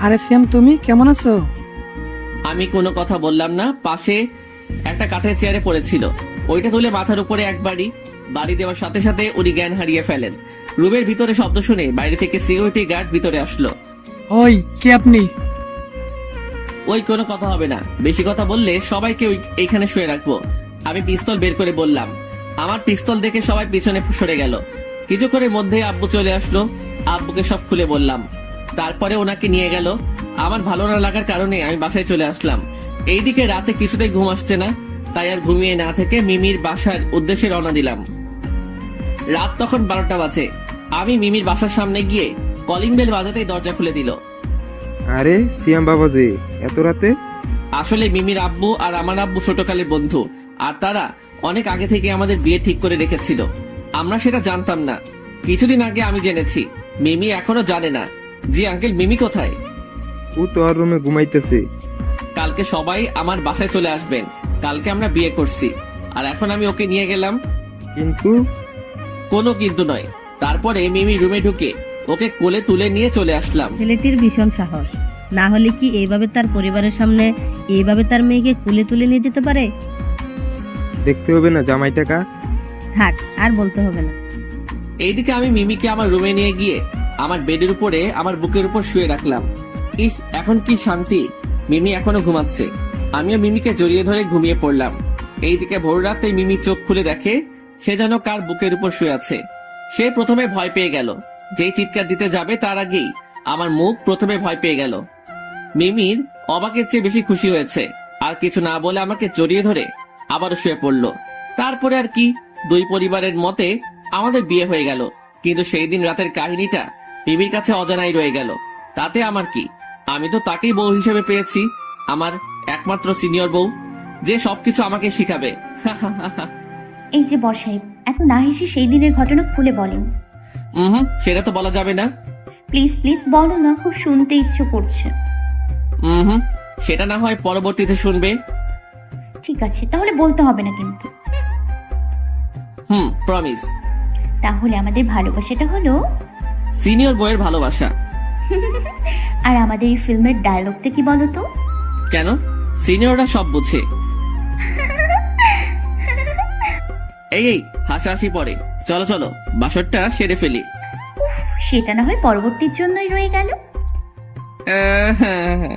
আরে শ্যাম, তুমি কেমন আছো? আমি কোনো কথা বললাম না। পাশে একটা কাঠের চেয়ারে পড়েছিল, ওইটা তুলে মাথার উপরে একবারই বাড়ি দেওয়ার সাথে সাথে উনি জ্ঞান হারিয়ে ফেলেন। রুমের ভিতরে শব্দ শুনে বাইরে থেকে সিকিউরিটি গার্ড ভিতরে আসলো। ওই কে আপনি? ওই কোনো কথা হবে না, বেশি কথা বললে সবাইকে এইখানে শুয়ে রাখবো। আমি পিস্তল বের করে বললাম। আমার পিস্তল দেখে সবাই পিছনে সরে গেল। কিছুক্ষণের মধ্যে আব্বু চলে আসলো। আব্বুকে সব খুলে বললাম। তারপরে ওনাকে নিয়ে গেল। আমার ভালো না লাগার কারণে আমি বাসায় চলে আসলাম। এইদিকে রাতে কিছুতেই ঘুম আসছে না, তাই আর ঘুমিয়ে না থেকে মিমির বাসার উদ্দেশ্যে রওনা দিলাম। রাত তখন 12টা বাজে। আমি মিমির বাসার সামনে গিয়ে কলিং বেল বাজাতেই দরজা খুলে দিল। আরে সিয়াম বাবাজি, এত রাতে? আসলে মিমির আব্বু আর আমার আব্বু ছোটকালের বন্ধু, আর তারা অনেক আগে থেকে আমাদের বিয়ে ঠিক করে রেখেছিল। আমরা সেটা জানতাম না, কিছুদিন আগে আমি জেনেছি। মিমি এখনো জানে না। জি আঙ্কেল, মিমি কোথায়? ও তো আর রুমে ঘুমাইতেছে। কাল কালকে সবাই আমার বাসায় চলে আসবেন। কালকে আমরা বিয়ে করছি, আর এখন আমি ওকে নিয়ে গেলাম। কিন্তু কোনো কিন্তু নয়। তারপরে মিমি রুমে ঢুকে ওকে কোলে তুলে নিয়ে চলে আসলাম। ছেলেটির ভীষণ সাহস, না হলে কি এইভাবে তার পরিবারের সামনে এইভাবে তার মেয়েকে কুলে তুলে নিয়ে যেতে পারে? দেখতে হবে না জামাইটা কার? থাক, আর বলতে হবে না। এইদিকে আমি মিমিকে আমার রুমে নিয়ে গিয়ে আমার বেডের উপরে আমার বুকের উপর শুয়ে রাখলাম। ইস, এখন কি শান্তি। মিমি এখনো ঘুমাচ্ছে, আমিও মিমিকে জড়িয়ে ধরে ঘুমিয়ে পড়লাম। এইদিকে ভোর রাতে মিমি চোখ খুলে দেখে সে যেন কার বুকের উপর শুয়ে আছে। সে প্রথমে ভয় পেয়ে গেল। যেই চিৎকার দিতে যাবে তার আগেই আমার মুখ প্রথমে ভয় পেয়ে গেল। মিমির অবাকের চেয়ে বেশি খুশি হয়েছে, আর কিছু না বলে আমাকে জড়িয়ে ধরে আবারও শুয়ে পড়লো। তারপরে আর কি, দুই পরিবারের মতে আমাদের বিয়ে হয়ে গেল। কিন্তু সেই দিন রাতের কাহিনীটা মিমির কাছে অজানাই রয়ে গেল। তাতে আমার কি, আমি তো তাকেই বউ হিসেবে পেয়েছি, আমার একমাত্র সিনিয়র বউ, যে সবকিছু আমাকে শিখাবে। এই যে বর সাহেব, এত না হেসে সেই দিনের ঘটনা খুলে বলেন। সেটা তো বলা যাবে না। প্লিজ প্লিজ বলো না, খুব শুনতে ইচ্ছে করছে। সেটা না হয় পরবর্তীতে শুনবে। ঠিক আছে, তাহলে বলতে হবে না কিন্তু। প্রমিস। তাহলে আমাদের ভালোবাসাটা হলো সিনিয়র বউয়ের ভালোবাসা। আর আমাদের এই ফিল্মের ডায়লগটা কি বলো তো? কেন? সিনিয়ররা সব বুঝে। এই হাসাহাসি পরে, চলো চলো বাসরটা সেরে ফেলি। সেটা না হয় পরবর্তীর জন্যই রয়ে গেল। হ্যাঁ।